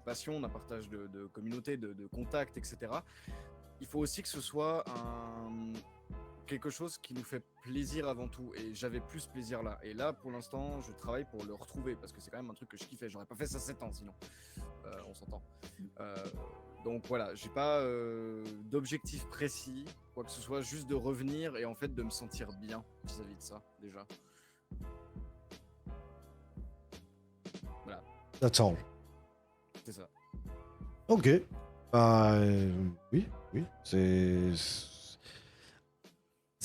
passion, d'un partage de communauté, de contacts, etc. Il faut aussi que ce soit quelque chose qui nous fait plaisir avant tout, et j'avais plus ce plaisir là, et là pour l'instant je travaille pour le retrouver parce que c'est quand même un truc que je kiffais, j'aurais pas fait ça 7 ans sinon, on s'entend. Donc voilà, j'ai pas d'objectif précis, quoi que ce soit, juste de revenir et en fait de me sentir bien vis-à-vis de ça déjà. Voilà. That's all. C'est ça. Ok. Bah, oui,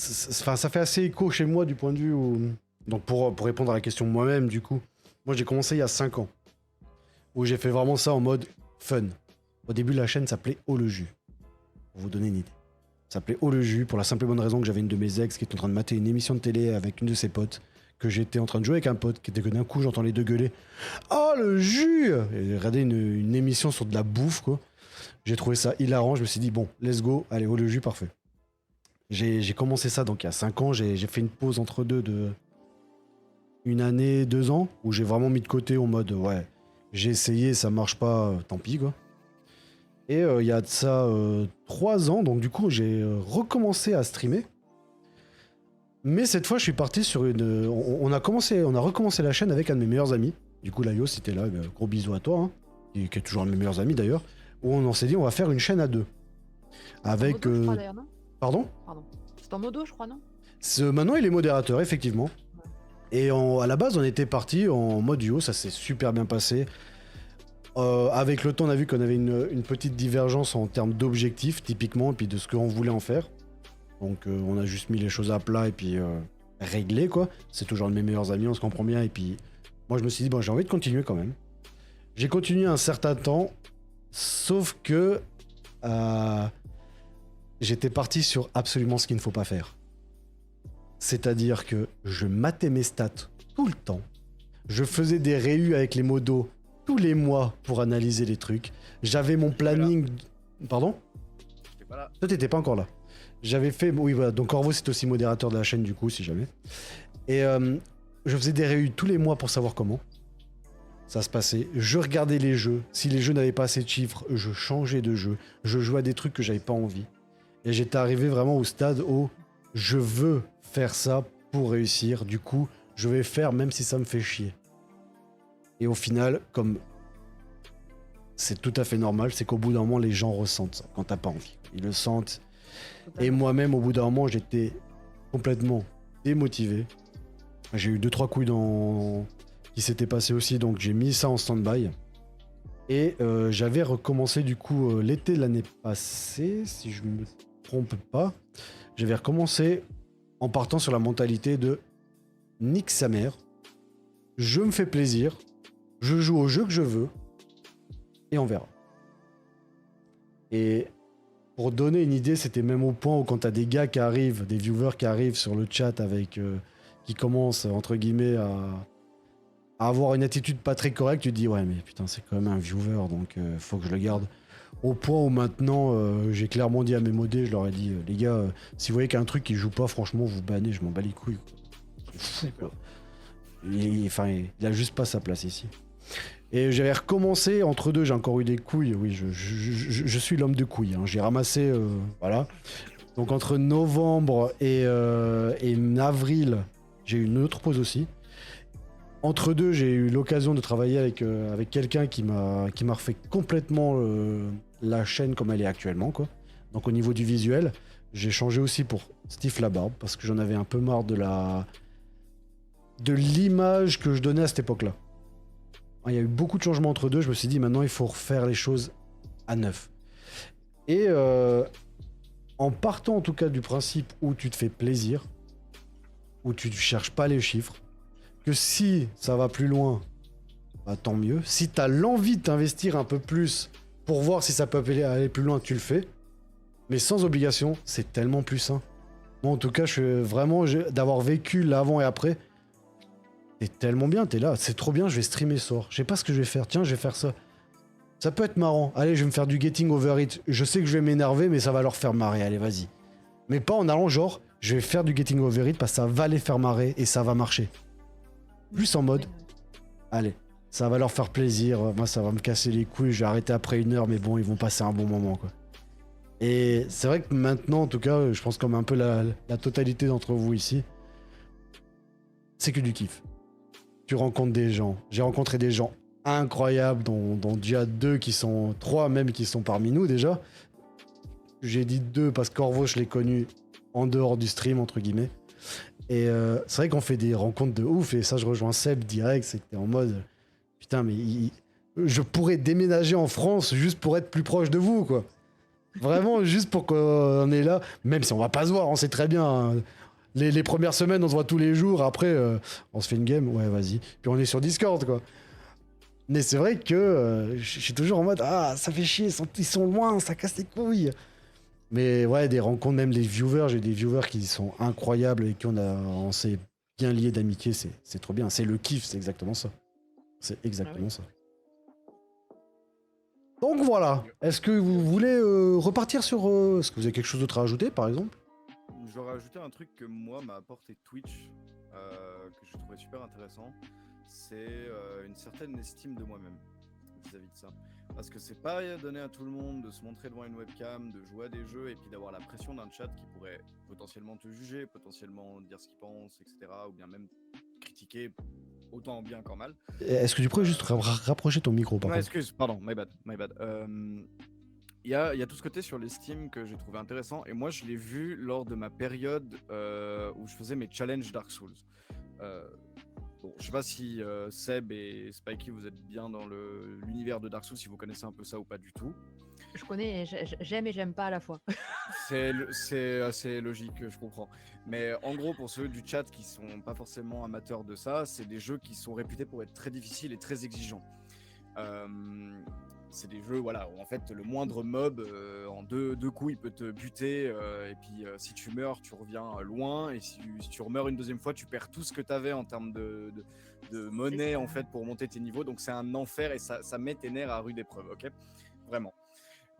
Enfin, ça fait assez écho chez moi du point de vue où... Donc pour répondre à la question moi-même, du coup, moi j'ai commencé il y a 5 ans, où j'ai fait vraiment ça en mode fun. Au début, la chaîne s'appelait Oh le jus, pour vous donner une idée. Ça s'appelait Oh le jus, pour la simple et bonne raison que j'avais une de mes ex qui était en train de mater une émission de télé avec une de ses potes, que j'étais en train de jouer avec un pote, qui était que d'un coup j'entends les deux gueuler « Oh le jus !» Et regarder une émission sur de la bouffe, quoi. J'ai trouvé ça hilarant, je me suis dit bon, let's go, allez, Oh le jus, parfait. J'ai commencé ça donc il y a 5 ans, j'ai fait une pause entre deux de 1 année, 2 ans, où j'ai vraiment mis de côté en mode ouais, j'ai essayé, ça marche pas, tant pis quoi. Et il y a de ça 3 ans, donc du coup j'ai recommencé à streamer. Mais cette fois je suis parti sur une... On a recommencé la chaîne avec un de mes meilleurs amis. Du coup Laios était là, gros bisous à toi, hein, qui est toujours un de mes meilleurs amis d'ailleurs. Où on s'est dit on va faire une chaîne à deux. Avec... Modo, je crois, d'ailleurs, non Pardon ? C'est en modo, je crois, non? Maintenant, il est modérateur, effectivement. Et à la base, on était parti en mode duo, ça s'est super bien passé. Avec le temps, on a vu qu'on avait une petite divergence en termes d'objectifs, typiquement, et puis de ce qu'on voulait en faire. Donc, on a juste mis les choses à plat et puis réglé, quoi. C'est toujours un de mes meilleurs amis, on se comprend bien. Et puis, moi, je me suis dit, bon, j'ai envie de continuer quand même. J'ai continué un certain temps, sauf que... j'étais parti sur absolument ce qu'il ne faut pas faire. C'est-à-dire que je matais mes stats tout le temps. Je faisais des réus avec les modos tous les mois pour analyser les trucs. J'avais mon planning... Pardon ? J'étais pas là. Toi, t'étais pas encore là. J'avais fait... Oui, voilà. Donc Corvo, c'est aussi modérateur de la chaîne, du coup, si jamais. Et je faisais des réus tous les mois pour savoir comment ça se passait. Je regardais les jeux. Si les jeux n'avaient pas assez de chiffres, je changeais de jeu. Je jouais à des trucs que j'avais pas envie. Et j'étais arrivé vraiment au stade où je veux faire ça pour réussir. Du coup, je vais faire même si ça me fait chier. Et au final, comme c'est tout à fait normal, c'est qu'au bout d'un moment, les gens ressentent ça quand t'as pas envie. Ils le sentent. Totalement. Et moi-même, au bout d'un moment, j'étais complètement démotivé. J'ai eu 2-3 couilles qui s'étaient passées aussi, donc j'ai mis ça en stand-by. Et j'avais recommencé du coup l'été de l'année passée, si je me trompe pas. J'avais recommencé en partant sur la mentalité de nique sa mère, je me fais plaisir, je joue au jeu que je veux, et on verra. Et pour donner une idée, c'était même au point où quand t'as des gars qui arrivent, des viewers qui arrivent sur le chat avec qui commencent entre guillemets à avoir une attitude pas très correcte, tu te dis ouais mais putain c'est quand même un viewer donc faut que je le garde. Au point où maintenant j'ai clairement dit à mes modés, je leur ai dit les gars, si vous voyez qu'un truc qui joue pas, franchement vous bannez, je m'en bats les couilles. C'est fou, quoi. Il a juste pas sa place ici. Et j'avais recommencé, entre deux j'ai encore eu des couilles, oui je suis l'homme de couilles, hein. J'ai ramassé, voilà. Donc entre novembre et avril, j'ai eu une autre pause aussi. Entre deux, j'ai eu l'occasion de travailler avec quelqu'un qui m'a refait complètement la chaîne comme elle est actuellement, quoi. Donc au niveau du visuel, j'ai changé aussi pour Steve Labarbe parce que j'en avais un peu marre de l'image que je donnais à cette époque-là. Il y a eu beaucoup de changements entre deux, je me suis dit maintenant il faut refaire les choses à neuf. Et en partant en tout cas du principe où tu te fais plaisir, où tu ne cherches pas les chiffres, que si ça va plus loin, bah tant mieux. Si tu as l'envie de t'investir un peu plus pour voir si ça peut aller plus loin, tu le fais. Mais sans obligation, c'est tellement plus sain. Moi en tout cas, je suis vraiment d'avoir vécu l'avant et après. C'est tellement bien, t'es là, c'est trop bien, je vais streamer ce soir. Je sais pas ce que je vais faire, tiens, je vais faire ça. Ça peut être marrant. Allez, je vais me faire du getting over it. Je sais que je vais m'énerver, mais ça va leur faire marrer. Allez, vas-y. Mais pas en allant genre, je vais faire du getting over it parce que ça va les faire marrer et ça va marcher. Plus en mode, allez, Ça va leur faire plaisir. Moi, ça va me casser les couilles. Je vais arrêter après 1 heure, mais bon, ils vont passer un bon moment, quoi. Et c'est vrai que maintenant, en tout cas, je pense comme un peu la totalité d'entre vous ici, c'est que du kiff. Tu rencontres des gens. J'ai rencontré des gens incroyables, dont déjà 3 même qui sont parmi nous déjà. J'ai dit 2 parce qu'Orvo, je l'ai connu en dehors du stream, entre guillemets. Et c'est vrai qu'on fait des rencontres de ouf, et ça, je rejoins Seb direct, c'est que t'es en mode, putain, mais je pourrais déménager en France juste pour être plus proche de vous, quoi. Vraiment, juste pour qu'on est là, même si on va pas se voir, on sait très bien. Hein. Les premières semaines, on se voit tous les jours, après, on se fait une game, ouais, vas-y. Puis on est sur Discord, quoi. Mais c'est vrai que je suis toujours en mode, ah, ça fait chier, ils sont loin, ça casse les couilles. Mais ouais, des rencontres, même les viewers, j'ai des viewers qui sont incroyables et on s'est bien liés d'amitié, c'est trop bien. C'est le kiff, c'est exactement ça. C'est exactement ça. Donc voilà, est-ce que vous voulez repartir sur... Est-ce que vous avez quelque chose d'autre à ajouter, par exemple? J'aurais ajouté un truc que moi m'a apporté Twitch, que je trouvais super intéressant, c'est une certaine estime de moi-même vis-à-vis de ça. Parce que c'est pas donné à tout le monde de se montrer devant une webcam, de jouer à des jeux et puis d'avoir la pression d'un chat qui pourrait potentiellement te juger, potentiellement dire ce qu'il pense, etc. Ou bien même critiquer autant en bien qu'en mal. Est-ce que tu pourrais juste rapprocher ton micro, par Non, contre? excuse, pardon, my bad. Il y a tout ce côté sur l'estime que j'ai trouvé intéressant, et moi je l'ai vu lors de ma période où je faisais mes challenges Dark Souls. Bon, je sais pas si Seb et Spikey, vous êtes bien dans l'univers de Dark Souls, si vous connaissez un peu ça ou pas du tout. Je connais, j'aime et j'aime pas à la fois. C'est assez logique, je comprends. Mais en gros, pour ceux du chat qui sont pas forcément amateurs de ça, c'est des jeux qui sont réputés pour être très difficiles et très exigeants. C'est des jeux, voilà, où en fait le moindre mob en deux coups il peut te buter, et puis si tu meurs tu reviens loin, et si tu remeurs une deuxième fois tu perds tout ce que tu avais en termes de monnaie en fait pour monter tes niveaux, donc c'est un enfer et ça met tes nerfs à rude épreuve, ok, vraiment.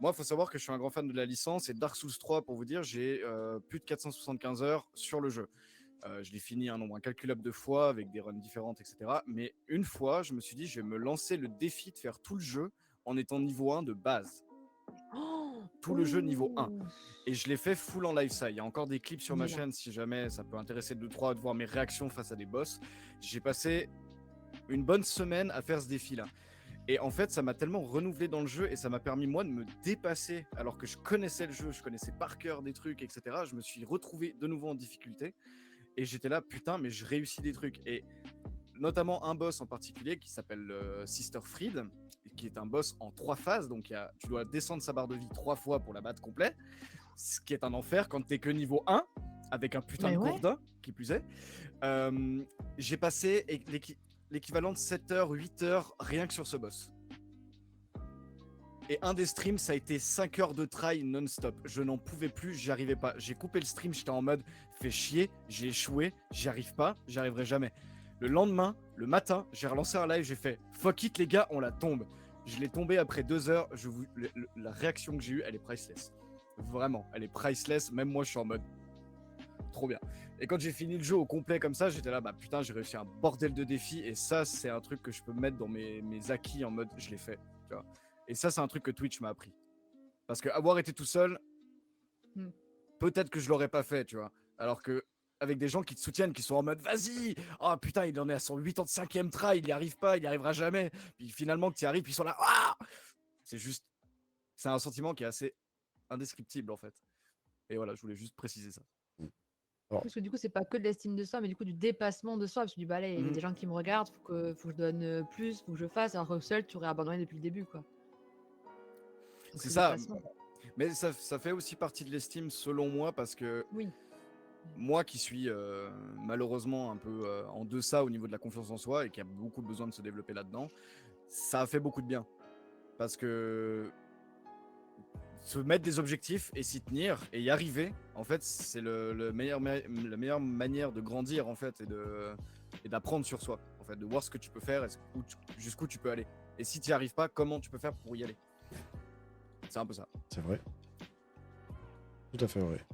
Moi, il faut savoir que je suis un grand fan de la licence, et Dark Souls 3, pour vous dire, j'ai plus de 475 heures sur le jeu. Je l'ai fini un nombre incalculable de fois avec des runs différentes, etc. Mais une fois, je me suis dit, je vais me lancer le défi de faire tout le jeu en étant niveau 1 de base. Tout le jeu niveau 1. Et je l'ai fait full en live ça. Il y a encore des clips sur ma chaîne si jamais ça peut intéresser 2-3 de voir mes réactions face à des boss. J'ai passé une bonne semaine à faire ce défi-là. Et en fait, ça m'a tellement renouvelé dans le jeu et ça m'a permis, moi, de me dépasser alors que je connaissais le jeu, je connaissais par cœur des trucs, etc. Je me suis retrouvé de nouveau en difficulté. Et j'étais là, putain, mais je réussis des trucs. Et notamment un boss en particulier qui s'appelle Sister Fried, qui est un boss en 3 phases. Donc tu dois descendre sa barre de vie 3 fois pour la battre complet. Ce qui est un enfer quand t'es que niveau 1, avec un putain de gourdin, qui plus est. J'ai passé l'équivalent de 7 heures, 8 heures rien que sur ce boss. Et un des streams, ça a été 5 heures de try non-stop. Je n'en pouvais plus, j'y arrivais pas. J'ai coupé le stream, j'étais en mode fait chier, j'ai échoué, j'y arrive pas, j'y arriverai jamais. Le lendemain, le matin, j'ai relancé un live, j'ai fait fuck it les gars, on la tombe. Je l'ai tombé après 2 heures. La réaction que j'ai eue, elle est priceless. Vraiment, elle est priceless. Même moi, je suis en mode trop bien. Et quand j'ai fini le jeu au complet comme ça, j'étais là, bah putain, j'ai réussi un bordel de défis. Et ça, c'est un truc que je peux mettre dans mes acquis en mode je l'ai fait. Tu vois. Et ça, c'est un truc que Twitch m'a appris. Parce que avoir été tout seul, peut-être que je l'aurais pas fait, tu vois. Alors que avec des gens qui te soutiennent, qui sont en mode vas-y, oh putain, il en est à son 85e try, il n'y arrive pas, il n'y arrivera jamais. Puis finalement, que tu y arrives, puis ils sont là, ah, c'est juste, c'est un sentiment qui est assez indescriptible en fait. Et voilà, je voulais juste préciser ça. Parce que du coup, c'est pas que de l'estime de soi, mais du coup, du dépassement de soi. Parce que tu dis, bah là, il y a des gens qui me regardent, faut que je donne plus, faut que je fasse. Alors que seul, tu aurais abandonné depuis le début, quoi. C'est ça. Mais ça fait aussi partie de l'estime, selon moi, parce que moi qui suis malheureusement un peu en deçà au niveau de la confiance en soi et qui a beaucoup besoin de se développer là-dedans, ça a fait beaucoup de bien. Parce que se mettre des objectifs et s'y tenir et y arriver, en fait, c'est la meilleure manière de grandir, en fait, et d'apprendre sur soi, en fait, de voir ce que tu peux faire et jusqu'où tu peux aller. Et si tu n'y arrives pas, comment tu peux faire pour y aller. C'est un peu ça. C'est vrai. Tout à fait vrai.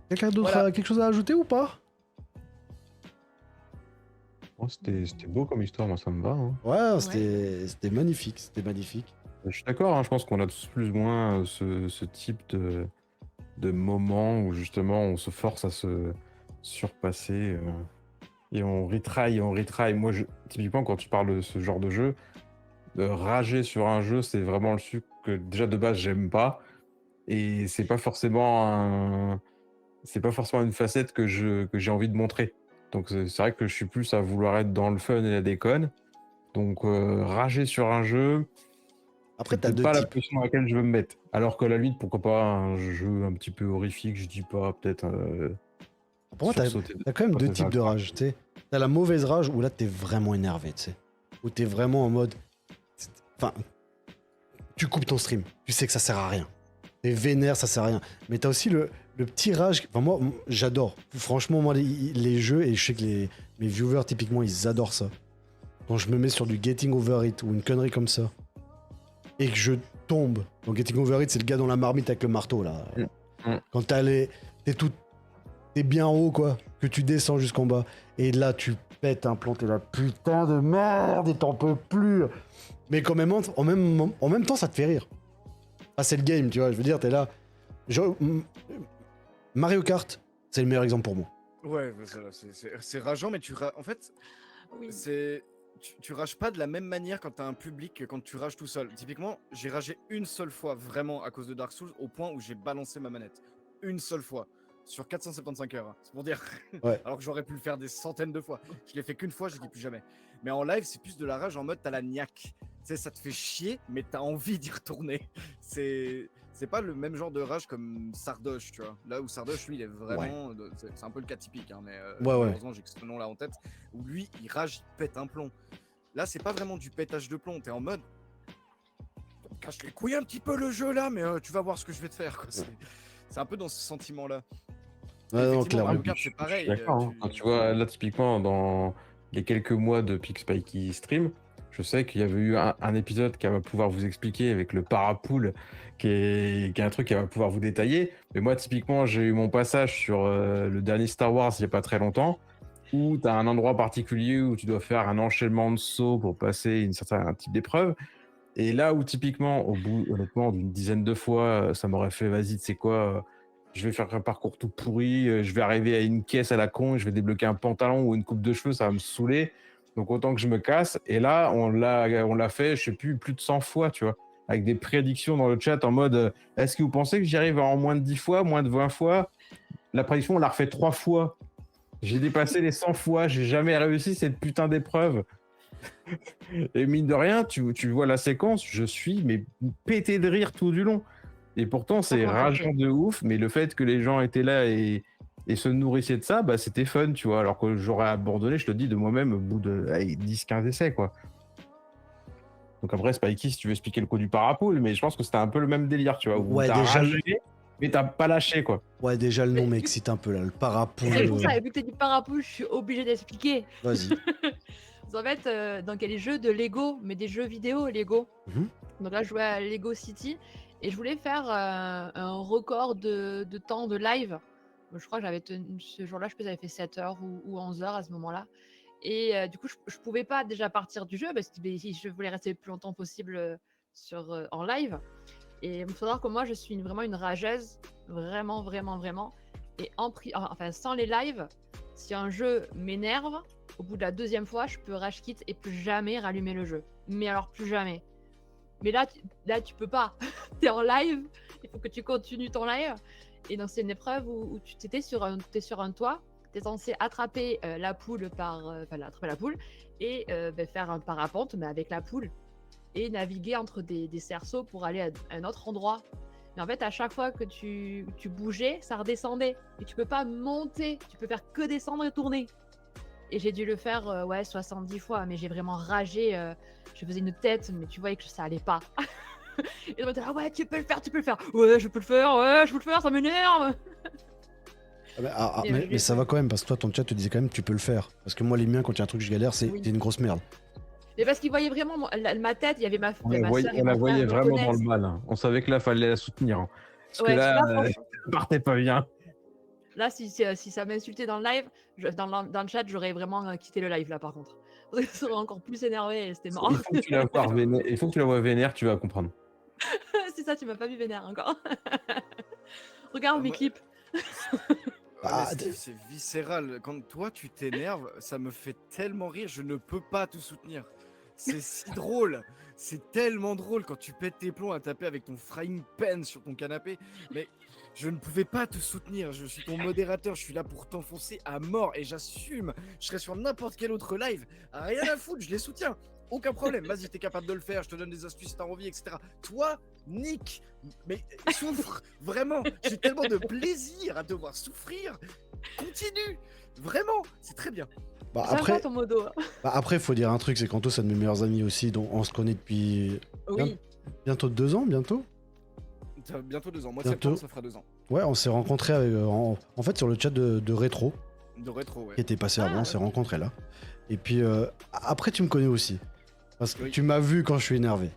Quelqu'un d'autre a quelque chose à ajouter ou pas? Oh, c'était beau comme histoire, moi ça me va. Hein. Ouais, c'était magnifique, c'était magnifique. Je suis d'accord, hein, je pense qu'on a tous plus ou moins ce type de moment où justement on se force à se surpasser et on retry, on retry. Moi, typiquement, quand tu parles de ce genre de jeu, de rager sur un jeu, c'est vraiment le truc que déjà de base j'aime pas et c'est pas forcément une facette que j'ai envie de montrer. Donc c'est vrai que je suis plus à vouloir être dans le fun et la déconne. Donc rager sur un jeu, Après, c'est t'as peut-être deux pas la types. position dans laquelle je veux me mettre. Alors que à la limite, pourquoi pas un jeu un petit peu horrifique, je dis pas, peut-être Pour moi, sursauter. t'as quand même deux passer ça types de à rage, tu sais. T'as la mauvaise rage où là, t'es vraiment énervé, tu sais. Où t'es vraiment en mode... Enfin, tu coupes ton stream. Tu sais que ça sert à rien. T'es vénère, ça sert à rien. Mais t'as aussi le petit rage... Enfin, moi, j'adore. Franchement, moi, les jeux, et je sais que mes viewers, typiquement, ils adorent ça. Quand je me mets sur du Getting Over It ou une connerie comme ça, et que je tombe... Donc, Getting Over It, c'est le gars dans la marmite avec le marteau, là. Quand t'es bien haut, quoi, que tu descends jusqu'en bas, et là, tu pètes un plomb, t'es là, putain de merde, et t'en peux plus. Mais quand même, en même temps, ça te fait rire. Ah, c'est le game, tu vois, je veux dire, t'es là. Mario Kart, c'est le meilleur exemple pour moi. Ouais, c'est rageant, mais en fait, Oui. tu rages pas de la même manière quand t'as un public que quand tu rages tout seul. Typiquement, j'ai ragé une seule fois vraiment à cause de Dark Souls au point où j'ai balancé ma manette. Une seule fois. Sur 475 heures, hein, c'est pour dire. Ouais. Alors que j'aurais pu le faire des centaines de fois. Je l'ai fait qu'une fois, je dis plus jamais. Mais en live, c'est plus de la rage en mode t'as la niaque. Tu sais, ça te fait chier, mais t'as envie d'y retourner. C'est pas le même genre de rage comme Sardoche, tu vois. Là où Sardoche, lui, il est vraiment. C'est un peu le cas typique, hein, mais malheureusement, j'ai que ce nom-là en tête. Où lui, il rage, il pète un plomb. Là, c'est pas vraiment du pétage de plomb. T'es en mode. Cache les couilles un petit peu le jeu là, mais tu vas voir ce que je vais te faire. Quoi. C'est un peu dans ce sentiment-là. Ouais, non, Effectivement, clairement. Mario Kart, c'est pareil. Je suis d'accord, hein. Quand tu vois, là, typiquement, dans les quelques mois de PixPikey Stream, je sais qu'il y avait eu un épisode qui va pouvoir vous expliquer avec le parapool, qui est un truc qui va pouvoir vous détailler. Mais moi, typiquement, j'ai eu mon passage sur le dernier Star Wars il n'y a pas très longtemps, où tu as un endroit particulier où tu dois faire un enchaînement de sauts pour passer un type d'épreuve. Et là où, typiquement, au bout, honnêtement, d'une dizaine de fois, ça m'aurait fait, vas-y, tu sais quoi, je vais faire un parcours tout pourri, je vais arriver à une caisse à la con, et je vais débloquer un pantalon ou une coupe de cheveux, ça va me saouler. Donc autant que je me casse. Et là, on l'a fait, je sais plus de 100 fois, tu vois, avec des prédictions dans le chat en mode est-ce que vous pensez que j'y arrive en moins de 10 fois, moins de 20 fois? La prédiction, on l'a refait 3 fois. J'ai dépassé les 100 fois, j'ai jamais réussi cette putain d'épreuve. Et mine de rien, tu vois la séquence, je suis mais pété de rire tout du long. Et pourtant, c'est rageant de ouf, mais le fait que les gens étaient là et se nourrissaient de ça, bah, c'était fun, tu vois. Alors que j'aurais abandonné, je te le dis, de moi-même au bout de 10-15 essais, quoi. Donc après, Spikey, si tu veux expliquer le coup du parapool, mais je pense que c'était un peu le même délire, tu vois. Où Ouais, t'as déjà ragé, mais t'as pas lâché, quoi. Ouais, déjà, le nom m'excite un peu, là. Le parapool. C'est pour ça, vu que t'as dit parapool, je suis obligée d'expliquer. Vas-y. En fait, donc il y a les jeux de Lego, mais des jeux vidéo Lego. Donc là, je jouais à Lego City et je voulais faire un record de temps de live. Je crois que j'avais tenu ce jour-là, je pense que j'avais fait 7 heures ou 11 heures à ce moment-là. Et du coup, je pouvais pas déjà partir du jeu parce que je voulais rester le plus longtemps possible en live. Et il faut savoir que moi, je suis vraiment une rageuse, vraiment, vraiment, vraiment. Et enfin, sans les lives, si un jeu m'énerve, au bout de la deuxième fois, je peux rage quit et plus jamais rallumer le jeu. Mais alors, plus jamais. Mais là, tu peux pas. T'es en live, il faut que tu continues ton live. Et donc, c'est une épreuve où t'es sur un toit, t'es censé attraper la poule attraper la poule et faire un parapente, mais avec la poule, et naviguer entre des cerceaux pour aller à un autre endroit. Mais en fait, à chaque fois que tu bougeais, ça redescendait. Et tu peux pas monter, tu peux faire que descendre et tourner. Et j'ai dû le faire 70 fois, mais j'ai vraiment ragé. Je faisais une tête, mais tu voyais que ça allait pas. Et on était là, ouais, tu peux le faire. Ouais, je peux le faire, ça m'énerve. Mais ça va quand même, parce que toi, ton chat te disait quand même, tu peux le faire. Parce que moi, les miens, quand il y a un truc que je galère, c'est Oui. t'es une grosse merde. Mais parce qu'il voyait vraiment ma tête, il y avait ma sœur et On mon la frère voyait qui vraiment dans connaissent. le mal. On savait que là, fallait la soutenir. Hein. Parce Ouais, que là, franchement, ça partait pas bien. Là, si ça m'insultait dans le live, dans le chat, j'aurais vraiment quitté le live là par contre. Parce que ça serait encore plus énervé et c'était marrant. Il faut que tu la vois vénère, il faut que tu la vois vénère, tu vas comprendre. C'est ça, tu m'as pas vu vénère encore. Regarde mes moi- clips. Ouais, mais Steve, c'est viscéral. Quand toi tu t'énerves, ça me fait tellement rire, je ne peux pas te soutenir. C'est si drôle. C'est tellement drôle quand tu pètes tes plombs à taper avec ton frying pan sur ton canapé. Mais je ne pouvais pas te soutenir. Je suis ton modérateur. Je suis là pour t'enfoncer à mort et j'assume. Je serais sur n'importe quel autre live. Rien à foutre, je les soutiens. Aucun problème. Vas-y, t'es capable de le faire. Je te donne des astuces si t'as envie, etc. Toi, Nick, mais souffre. Vraiment. J'ai tellement de plaisir à te voir souffrir. Continue. Vraiment. C'est très bien. Bah, J'aime après, pas ton modo. il faut dire un truc, c'est qu'Anto, c'est un de mes meilleurs amis aussi, dont on se connaît depuis Oui. bientôt 2 ans, bientôt. Ça va bientôt 2 ans. Mois de Bientôt. septembre, ça fera 2 ans. Ouais, on s'est rencontrés en fait sur le chat de Rétro, De rétro, ouais. qui était passé avant, on s'est ok. rencontrés là. Et puis après, tu me connais aussi. Parce que Oui. tu m'as vu quand je suis énervé.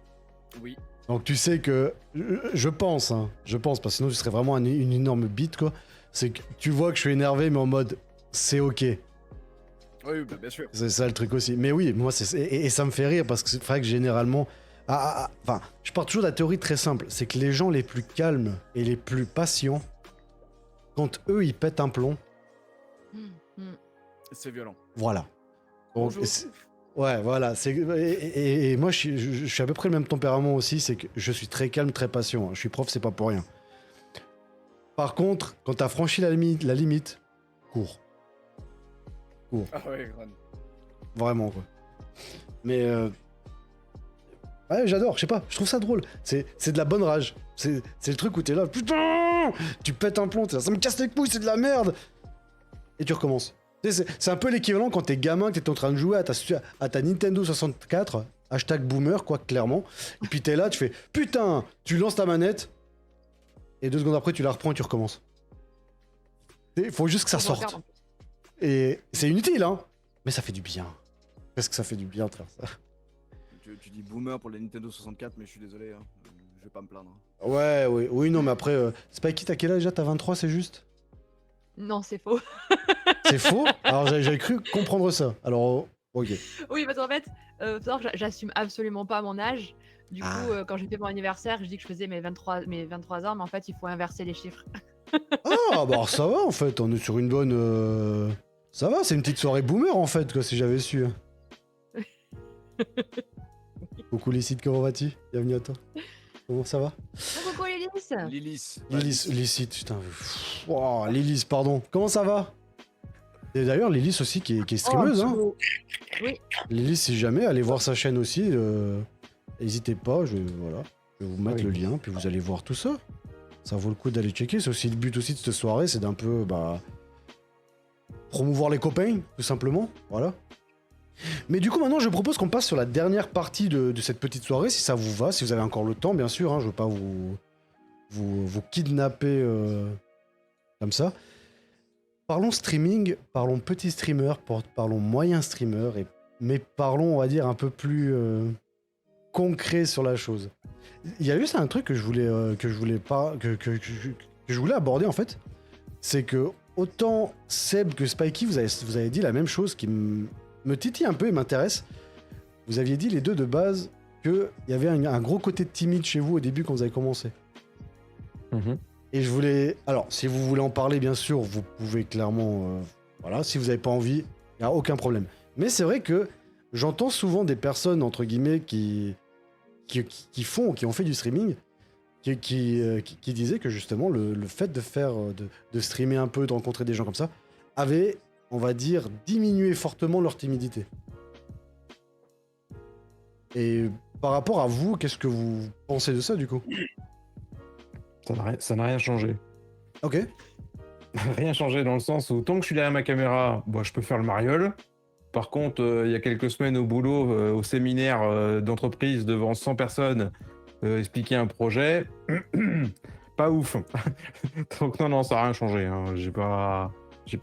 Oui. Donc tu sais que, je pense, parce que sinon tu serais vraiment une énorme bite, quoi. C'est que tu vois que je suis énervé, mais en mode, c'est ok. Oui, bah, bien sûr. C'est ça le truc aussi. Mais oui, moi, et ça me fait rire parce que c'est vrai que généralement. Enfin, je pars toujours de la théorie très simple. C'est que les gens les plus calmes et les plus patients, quand eux, ils pètent un plomb, C'est violent. voilà. Donc, Bonjour. ouais, voilà. Et moi, je suis à peu près le même tempérament aussi. C'est que je suis très calme, très patient. Je suis prof, c'est pas pour rien. Par contre, quand t'as franchi la limite, cours. Ah ouais, Ron. Vraiment, quoi. Mais ouais, j'adore, je sais pas, je trouve ça drôle. C'est de la bonne rage. C'est le truc où t'es là, putain, tu pètes un plomb, t'es là, ça me casse les couilles, c'est de la merde. Et tu recommences. Tu sais, c'est un peu l'équivalent quand t'es gamin, que t'es en train de jouer à ta Nintendo 64, hashtag boomer, quoi, clairement. Et puis t'es là, tu fais, putain, tu lances ta manette, et 2 secondes après, tu la reprends et tu recommences. Il faut juste que ça Faut regarder, sorte. en plus. Et c'est inutile, hein, mais ça fait du bien. Parce que ça fait du bien de faire ça. Tu dis boomer pour la Nintendo 64, mais je suis désolé. Hein. Je vais pas me plaindre. Ouais, oui, non, mais après, Spikey, t'as quel âge déjà? T'as 23, c'est juste? Non, c'est faux. C'est faux? Alors j'avais cru comprendre ça. Alors, ok. Oui, parce qu'en fait, faut savoir que j'assume absolument pas mon âge. Du Ah. coup, quand j'ai fait mon anniversaire, je dis que je faisais mes 23 ans, mais en fait, il faut inverser les chiffres. Ah, bah alors ça va en fait, on est sur une bonne. Ça va, c'est une petite soirée boomer en fait, quoi, si j'avais su. Coucou Licite, comment vas-tu? Bienvenue à toi. Comment ça va? Oh, coucou Lilith. Lilith. Licite, putain. Oh, Lilith, pardon. Comment ça va? Et d'ailleurs, Lilith aussi qui est streameuse, hein. Oui. Lilith, si jamais, allez voir sa chaîne aussi. N'hésitez pas, voilà. Je vais vous mettre le lien, puis vous allez voir tout ça. Ça vaut le coup d'aller checker. C'est aussi le but aussi de cette soirée, c'est d'un peu promouvoir les copains, tout simplement. Voilà. Mais du coup, maintenant, je propose qu'on passe sur la dernière partie de cette petite soirée, si ça vous va, si vous avez encore le temps, bien sûr. Hein, je veux pas vous kidnapper comme ça. Parlons streaming, parlons petit streamer, parlons moyen streamer, mais parlons, on va dire, un peu plus concret sur la chose. Il y a juste un truc que je voulais aborder en fait, c'est que autant Seb que Spikey, vous avez dit la même chose qui me titille un peu et m'intéresse. Vous aviez dit les deux de base qu'il y avait un gros côté timide chez vous au début quand vous avez commencé. Mhm. Et je voulais... Alors, si vous voulez en parler, bien sûr, vous pouvez clairement... voilà, si vous n'avez pas envie, il n'y a aucun problème. Mais c'est vrai que j'entends souvent des personnes, entre guillemets, qui ont fait du streaming, qui disaient que justement, le fait de streamer un peu, de rencontrer des gens comme ça, avait, on va dire, diminué fortement leur timidité. Et par rapport à vous, qu'est-ce que vous pensez de ça, du coup? Ça n'a rien changé. Ok. Rien changé dans le sens où tant que je suis derrière ma caméra, bon, je peux faire le mariole. Par contre, il y a quelques semaines au boulot, au séminaire d'entreprise devant 100 personnes, expliquer un projet, pas ouf. Donc non, ça n'a rien changé. Hein. J'ai pas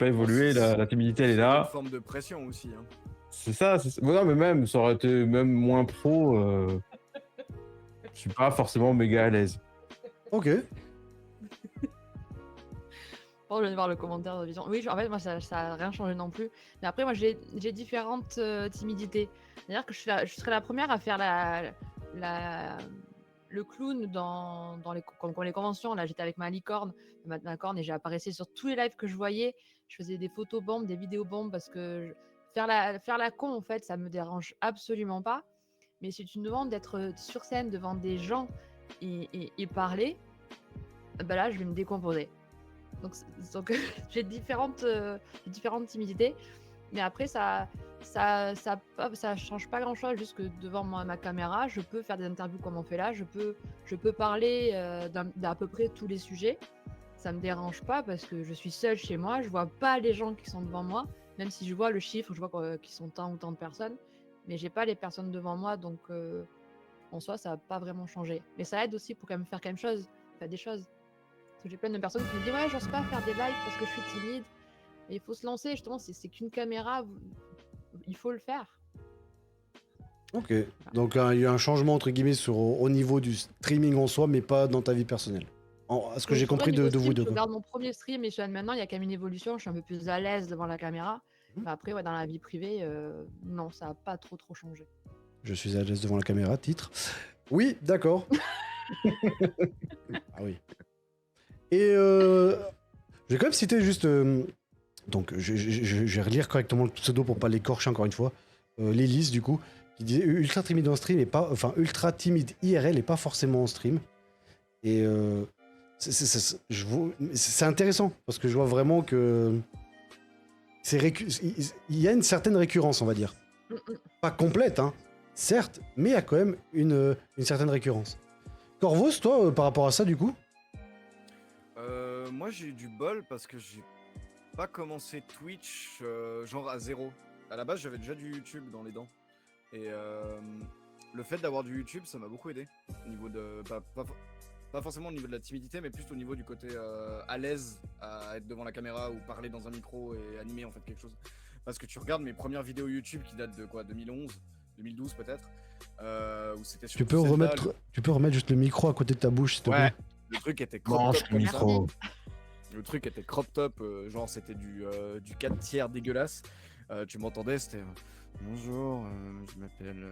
évolué, la timidité elle est Une là. forme de pression aussi. Hein. C'est ça. Non, mais même, ça aurait été même moins pro. Je suis pas forcément méga à l'aise. Ok. Bon, je viens de voir le commentaire de Vision. Oui, en fait, moi, ça a rien changé non plus. Mais après, moi, j'ai différentes timidités. C'est-à-dire que je serais la première à faire le clown dans comme les conventions. Là, j'étais avec ma licorne et j'ai apparaissé sur tous les lives que je voyais. Je faisais des photos bombes, des vidéos bombes parce que faire la con, en fait, ça me dérange absolument pas. Mais si tu me demandes d'être sur scène devant des gens et parler, bah là, je vais me décomposer. Donc j'ai différentes timidités, mais après ça change pas grand chose, juste que devant ma caméra, je peux faire des interviews comme on fait là, je peux parler d'à peu près tous les sujets. Ça me dérange pas parce que je suis seule chez moi, je vois pas les gens qui sont devant moi, même si je vois le chiffre, je vois qu'ils sont tant ou tant de personnes, mais j'ai pas les personnes devant moi, donc en soi ça va pas vraiment changer. Mais ça aide aussi pour quand même faire des choses. Parce que j'ai plein de personnes qui me disent ouais, j'ose pas faire des lives parce que je suis timide. Et il faut se lancer, justement, c'est qu'une caméra, il faut le faire. Ok, donc il y a eu un changement entre guillemets au niveau du streaming en soi, mais pas dans ta vie personnelle. À ce que j'ai compris de vous deux. Je regarde mon premier stream et maintenant, il y a quand même une évolution, je suis un peu plus à l'aise devant la caméra. Mais après, ouais, dans la vie privée, non, ça n'a pas trop changé. Je suis à l'aise devant la caméra, titre. Oui, d'accord. Ah oui. Et je vais quand même citer juste. Donc, je vais relire correctement le pseudo pour pas l'écorcher encore une fois. L'Élise, du coup, qui disait ultra timide en stream et pas. Enfin, ultra timide IRL et pas forcément en stream. Et c'est intéressant parce que je vois vraiment que. Il y a une certaine récurrence, on va dire. Pas complète, hein, certes, mais il y a quand même une certaine récurrence. Corvos, toi, par rapport à ça, du coup? Moi j'ai eu du bol parce que j'ai pas commencé Twitch genre à zéro. À la base j'avais déjà du YouTube dans les dents. Et le fait d'avoir du YouTube ça m'a beaucoup aidé. Au niveau de. Pas forcément au niveau de la timidité, mais plus au niveau du côté à l'aise à être devant la caméra ou parler dans un micro et animer en fait quelque chose. Parce que tu regardes mes premières vidéos YouTube qui datent de quoi, 2011, 2012 peut-être, où c'était sur. Tu peux remettre juste le micro à côté de ta bouche, s'il te plaît. Le truc était crop top. Le micro. Le truc était crop top, genre c'était du 4/3 dégueulasse. Tu m'entendais, c'était bonjour, je m'appelle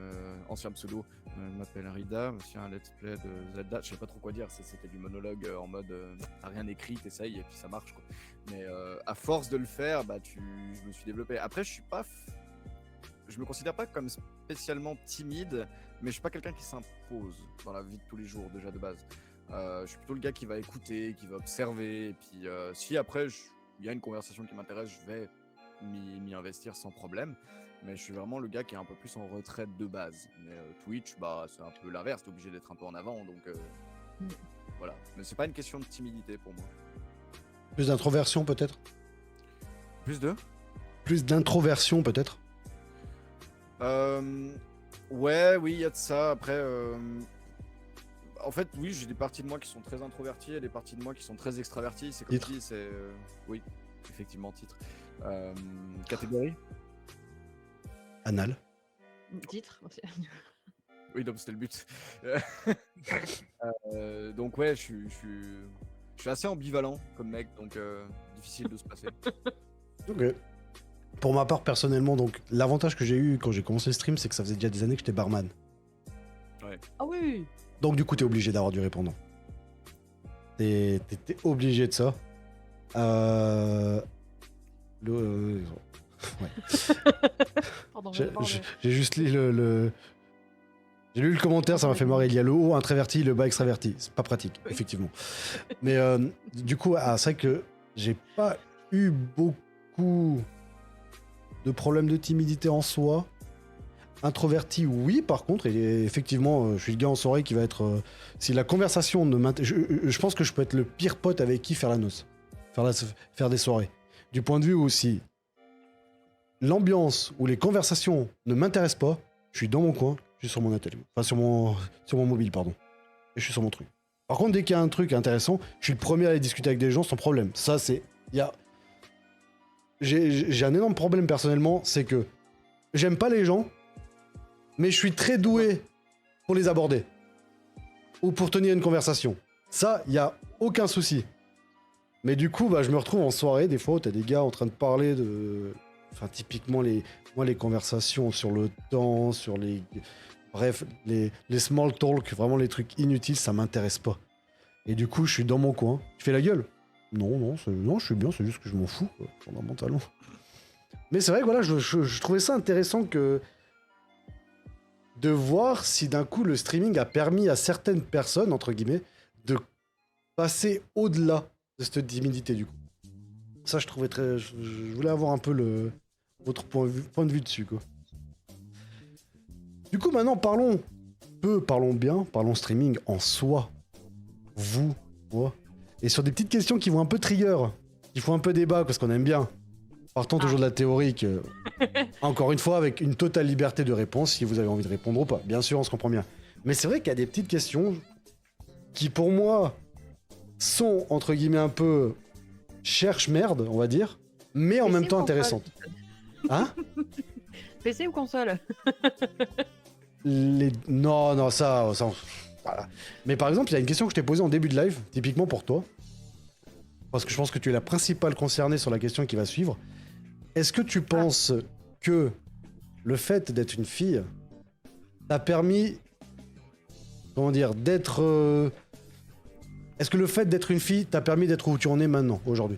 ancien pseudo, je m'appelle Rida, monsieur un let's play de Zelda, je sais pas trop quoi dire, c'était du monologue en mode t'as rien écrit, t'essayes et puis ça marche quoi. Mais à force de le faire, je me suis développé. Après je me considère pas comme spécialement timide, mais je suis pas quelqu'un qui s'impose dans la vie de tous les jours déjà de base. Je suis plutôt le gars qui va écouter, qui va observer, et puis si après il y a une conversation qui m'intéresse, je vais m'y investir sans problème. Mais je suis vraiment le gars qui est un peu plus en retraite de base. Mais Twitch, c'est un peu l'inverse, t'es obligé d'être un peu en avant, donc voilà. Mais c'est pas une question de timidité pour moi. Plus d'introversion peut-être? Plus d'introversion peut-être? Ouais, oui, il y a de ça. Après, en fait, oui, j'ai des parties de moi qui sont très introverties et des parties de moi qui sont très extraverties. C'est comme si c'est. Oui, effectivement, titre. Catégorie? Anal. Titre. Oui, donc c'était le but. Donc ouais, je suis assez ambivalent comme mec, donc difficile de se passer. Ok. Pour ma part, personnellement, donc l'avantage que j'ai eu quand j'ai commencé le stream, c'est que ça faisait déjà des années que j'étais barman. Ouais. Ah oui. Donc du coup, t'es obligé d'avoir du répondant. T'es obligé de ça. Ouais. Pardon, j'ai juste lu J'ai lu le commentaire, ça m'a fait marrer. Il y a le haut introverti, le bas extraverti. C'est pas pratique, effectivement. Mais du coup, c'est vrai que j'ai pas eu beaucoup de problèmes de timidité en soi. Introverti, oui, par contre, et effectivement, je suis le gars en soirée qui va être. Si la conversation ne m'intéresse. Je pense que je peux être le pire pote avec qui faire la noce. Faire des soirées. Du point de vue où si l'ambiance ou les conversations ne m'intéressent pas, je suis dans mon coin, je suis sur mon atelier. Enfin, sur mon mobile, pardon. Et je suis sur mon truc. Par contre, dès qu'il y a un truc intéressant, je suis le premier à aller discuter avec des gens sans problème. Ça, c'est. J'ai un énorme problème personnellement, c'est que j'aime pas les gens, mais je suis très doué pour les aborder. Ou pour tenir une conversation. Ça, il n'y a aucun souci. Mais du coup, bah, je me retrouve en soirée, des fois, où t'as des gars en train de parler de... Enfin, typiquement, moi, les conversations sur le temps, sur les... Bref, les small talk, vraiment les trucs inutiles, ça m'intéresse pas. Et du coup, je suis dans mon coin. Je fais la gueule. Non, je suis bien, c'est juste que je m'en fous, quoi, fondamentalement. Mais c'est vrai que voilà, je trouvais ça intéressant que de voir si d'un coup le streaming a permis à certaines personnes, entre guillemets, de passer au-delà de cette timidité du coup. Ça, je trouvais très... Je voulais avoir un peu votre point de vue dessus, quoi. Du coup, maintenant, parlons bien, parlons streaming en soi. Vous, moi. Et sur des petites questions qui vont un peu trigger, qui font un peu débat, parce qu'on aime bien. Partons toujours de la théorie que, encore une fois, avec une totale liberté de réponse, si vous avez envie de répondre ou pas. Bien sûr, on se comprend bien. Mais c'est vrai qu'il y a des petites questions qui, pour moi, sont, entre guillemets, un peu cherche-merde, on va dire, mais en PC même temps ou console intéressantes. Hein? PC ou console? Non, ça, voilà. Mais par exemple, il y a une question que je t'ai posée en début de live, typiquement pour toi, parce que je pense que tu es la principale concernée sur la question qui va suivre. Est-ce que tu penses que le fait d'être une fille t'a permis, comment dire, d'être... Est-ce que le fait d'être une fille t'a permis d'être où tu en es maintenant, aujourd'hui?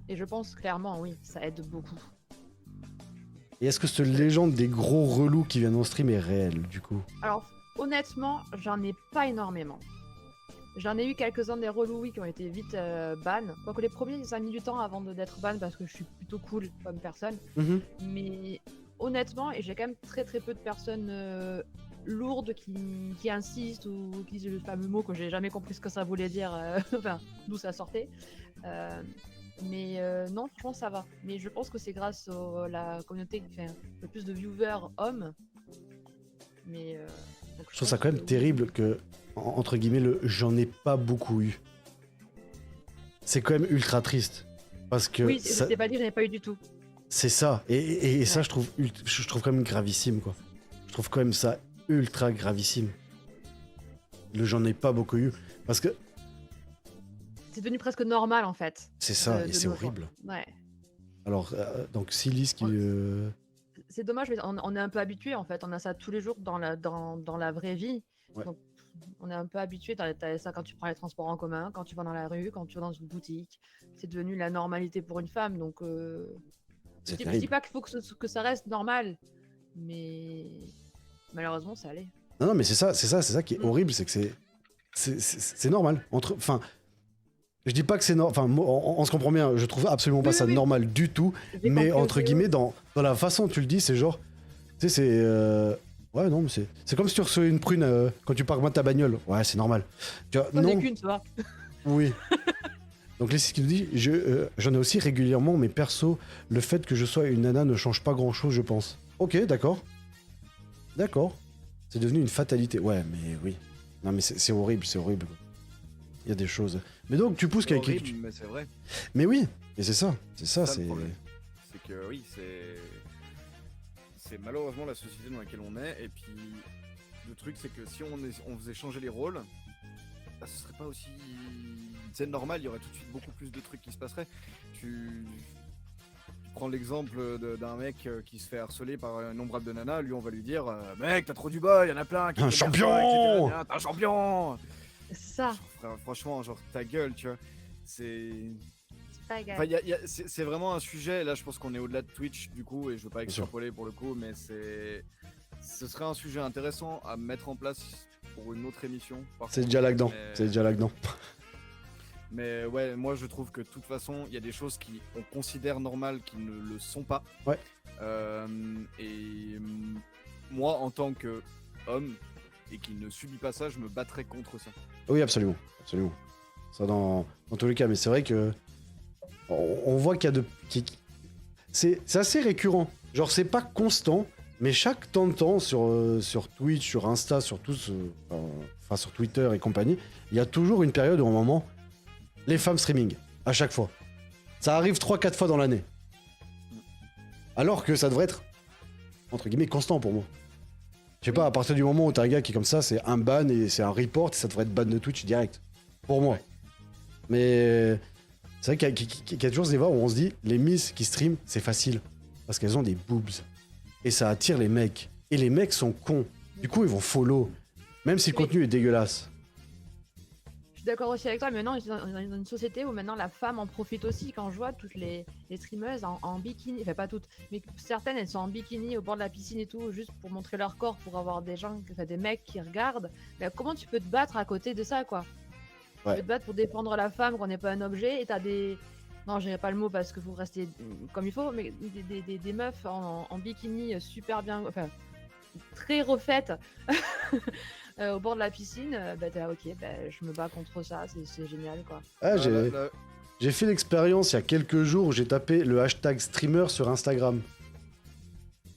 Et je pense clairement, oui, ça aide beaucoup. Et est-ce que cette légende des gros relous qui viennent en stream est réelle, du coup? Alors, honnêtement, j'en ai pas énormément. J'en ai eu quelques-uns des relous, oui, qui ont été vite ban. Quoique les premiers, ça a mis du temps avant d'être ban parce que je suis plutôt cool comme personne. Mhm. Mais honnêtement, et j'ai quand même très très peu de personnes lourdes qui insistent ou qui disent le fameux mot que j'ai jamais compris ce que ça voulait dire, enfin, d'où ça sortait. Mais non, franchement, ça va. Mais je pense que c'est grâce à la communauté qui fait le plus de viewers hommes. Mais Je trouve ça quand même terrible que, entre guillemets, j'en ai pas beaucoup eu. C'est quand même ultra triste. Parce que... oui, ça... je t'ai pas dit, j'en ai pas eu du tout. C'est ça. Et ça, je trouve quand même gravissime, quoi. Je trouve quand même ça ultra gravissime. J'en ai pas beaucoup eu. Parce que... C'est devenu presque normal, en fait. C'est ça, et c'est horrible. Ouais. Alors, donc, Silis qui... C'est dommage, mais on est un peu habitué, en fait. On a ça tous les jours dans la vraie vie. Ouais. Donc, on est un peu habitué. T'as ça quand tu prends les transports en commun, quand tu vas dans la rue, quand tu vas dans une boutique. C'est devenu la normalité pour une femme. Donc, je dis pas qu'il faut que ça reste normal, mais malheureusement, ça allait. Non, mais c'est ça qui est horrible, c'est que c'est normal. Enfin, je dis pas que c'est normal. Enfin, on se comprend bien. Je trouve absolument pas ça normal du tout. Mais entre guillemets, dans la façon dont tu le dis, c'est genre, tu sais, c'est ouais, non, mais c'est comme si tu recevais une prune quand tu parques ta bagnole. Ouais, c'est normal. Tu vois, non. Qu'une, ça va. Oui. Donc, ce qu'il nous dit, j'en ai aussi régulièrement, mais perso, le fait que je sois une nana ne change pas grand-chose, je pense. Ok, d'accord. D'accord. C'est devenu une fatalité. Ouais, mais oui. Non, mais c'est horrible, c'est horrible. Il y a des choses. Mais donc, tu pousses quelqu'un. Mais c'est vrai. Mais oui, et c'est ça. C'est ça, c'est que oui, c'est malheureusement la société dans laquelle on est. Et puis, le truc, c'est que si on faisait changer les rôles, bah, ce serait pas aussi. C'est normal, il y aurait tout de suite beaucoup plus de trucs qui se passeraient. Tu prends l'exemple d'un mec qui se fait harceler par un nombre de nanas, lui on va lui dire mec, t'as trop du bol, il y en a plein qui un champion, t'es un champion. C'est ça. Franchement, genre ta gueule, tu vois. C'est pas égal. Enfin, c'est vraiment un sujet, là je pense qu'on est au-delà de Twitch du coup, et je veux pas extrapoler pour le coup, mais ce serait un sujet intéressant à mettre en place pour une autre émission. C'est déjà là-dedans, c'est déjà là-dedans. Mais ouais, moi je trouve que de toute façon, il y a des choses qu'on considère normales qui ne le sont pas. Ouais. Et moi, en tant qu'homme et qui ne subit pas ça, je me battrais contre ça. Oui, absolument, absolument. Ça dans tous les cas, mais c'est vrai que on voit qu'il y a c'est assez récurrent. Genre c'est pas constant, mais chaque temps de temps sur Twitch, sur Insta, sur tous, enfin sur Twitter et compagnie, il y a toujours une période où un moment les femmes streaming, à chaque fois. Ça arrive 3-4 fois dans l'année. Alors que ça devrait être, entre guillemets, constant pour moi. Je sais pas, à partir du moment où t'as un gars qui est comme ça, c'est un ban et c'est un report, et ça devrait être ban de Twitch direct. Pour moi. Mais C'est vrai qu'il y a toujours des fois où on se dit, les miss qui stream, c'est facile. Parce qu'elles ont des boobs. Et ça attire les mecs. Et les mecs sont cons. Du coup, ils vont follow. Même si le Oui. contenu est dégueulasse. Je suis d'accord aussi avec toi, mais maintenant, on est dans une société où maintenant la femme en profite aussi. Quand je vois toutes les streameuses en bikini, enfin pas toutes, mais certaines, elles sont en bikini au bord de la piscine et tout, juste pour montrer leur corps, pour avoir des gens, enfin, des mecs qui regardent. Mais comment tu peux te battre à côté de ça, quoi? Ouais. Tu peux te battre pour défendre la femme, qu'on n'est pas un objet, et t'as des... Non, je dirais pas le mot parce qu'il faut rester comme il faut, mais des meufs en bikini super bien, enfin, très refaites au bord de la piscine, bah t'es là, ok, bah, je me bats contre ça, c'est génial, quoi. Ah, Là, j'ai fait l'expérience il y a quelques jours où j'ai tapé le hashtag streamer sur Instagram.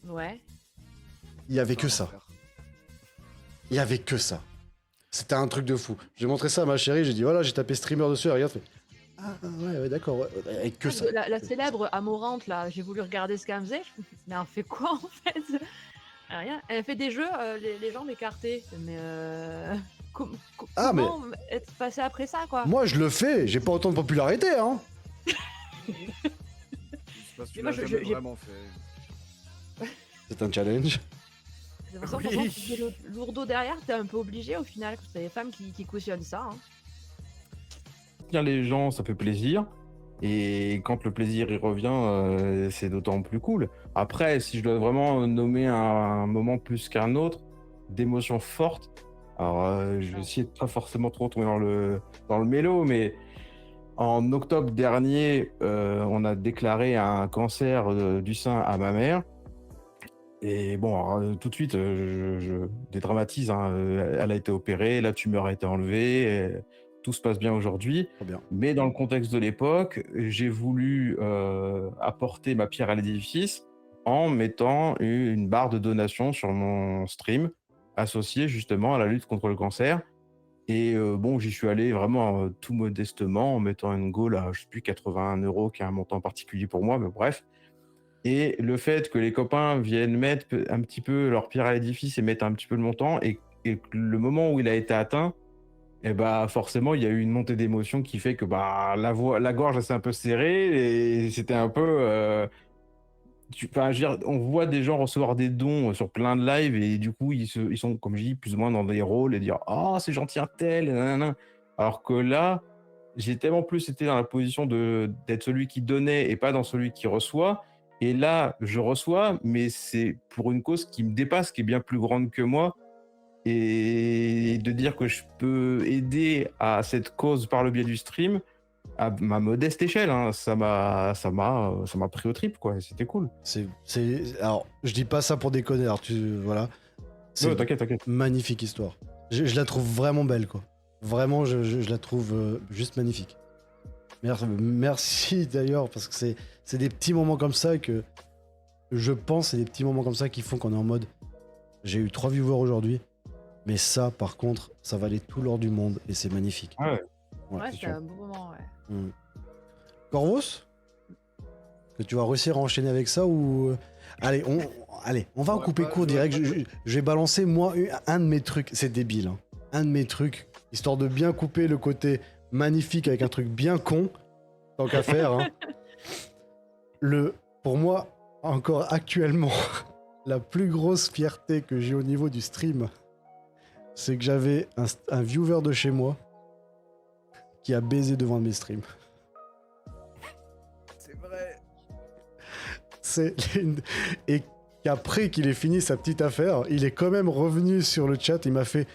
Ouais. Il y avait que ça. Il y avait que ça. C'était un truc de fou. J'ai montré ça à ma chérie, j'ai dit voilà, j'ai tapé streamer dessus, elle regarde, fait ah ouais, d'accord, ouais, avec que ça. La célèbre Amorante, là, j'ai voulu regarder ce qu'elle faisait. Mais elle fait quoi, en fait? Rien. Elle fait des jeux, les jambes écartées. Mais Ah, mais- comment être passé après ça, quoi? Moi, je le fais, j'ai pas autant de popularité, hein. Parce que tu Mais moi, l'as jamais vraiment fait. C'est un challenge. J'ai l'impression que Oui. quand tu fais le lourdeau derrière, t'es un peu obligé au final, parce que c'est les femmes qui cautionnent ça. Hein. Bien les gens, ça fait plaisir. Et quand le plaisir y revient, c'est d'autant plus cool. Après, si je dois vraiment nommer un moment plus qu'un autre, d'émotions fortes, alors je vais essayer de pas forcément trop tomber dans le mélo, mais en octobre dernier, on a déclaré un cancer du sein à ma mère. Et bon, alors, tout de suite, je dédramatise, hein, elle a été opérée, la tumeur a été enlevée, tout se passe bien aujourd'hui. Trop bien. Mais dans le contexte de l'époque, j'ai voulu apporter ma pierre à l'édifice en mettant une barre de donation sur mon stream, associée justement à la lutte contre le cancer. Et bon, j'y suis allé vraiment tout modestement, en mettant une goal à, je sais plus, 81 €, qui est un montant particulier pour moi, mais bref. Et le fait que les copains viennent mettre un petit peu leur pierre à l'édifice et mettre un petit peu le montant, et le moment où il a été atteint, et bah forcément, il y a eu une montée d'émotion qui fait que bah la gorge elle s'est un peu serrée et c'était un peu. Enfin, je veux dire, on voit des gens recevoir des dons sur plein de lives et du coup, ils sont, comme je dis, plus ou moins dans des rôles et dire oh, c'est gentil un tel, nanana. Alors que là, j'ai tellement plus été dans la position d'être celui qui donnait et pas dans celui qui reçoit. Et là, je reçois, mais c'est pour une cause qui me dépasse, qui est bien plus grande que moi. Et de dire que je peux aider à cette cause par le biais du stream, à ma modeste échelle, hein, ça m'a pris au trip, quoi. Et c'était cool. Alors, je dis pas ça pour déconner, alors voilà. C'est Ouais, t'inquiète. une magnifique histoire. Je la trouve vraiment belle, quoi. Vraiment, je la trouve juste magnifique. Merci d'ailleurs, parce que c'est des petits moments comme ça que je pense, c'est des petits moments comme ça qui font qu'on est en mode j'ai eu 3 viewers aujourd'hui, mais ça, par contre, ça valait tout l'or du monde et c'est magnifique. Ouais. Ouais, c'est c'est sûr. un bon moment, ouais. Corvos, que tu vas réussir à enchaîner avec ça ou allez, on va en Ouais, couper bah, court j'aurais direct. pas Je vais balancer moi un de mes trucs, c'est débile, hein. Un de mes trucs, histoire de bien couper le côté magnifique avec un truc bien con, tant qu'à faire. Hein. Pour moi, encore actuellement, la plus grosse fierté que j'ai au niveau du stream, c'est que j'avais un viewer de chez moi qui a baisé devant mes streams. C'est vrai. Et qu'après qu'il ait fini sa petite affaire, il est quand même revenu sur le chat, il m'a fait...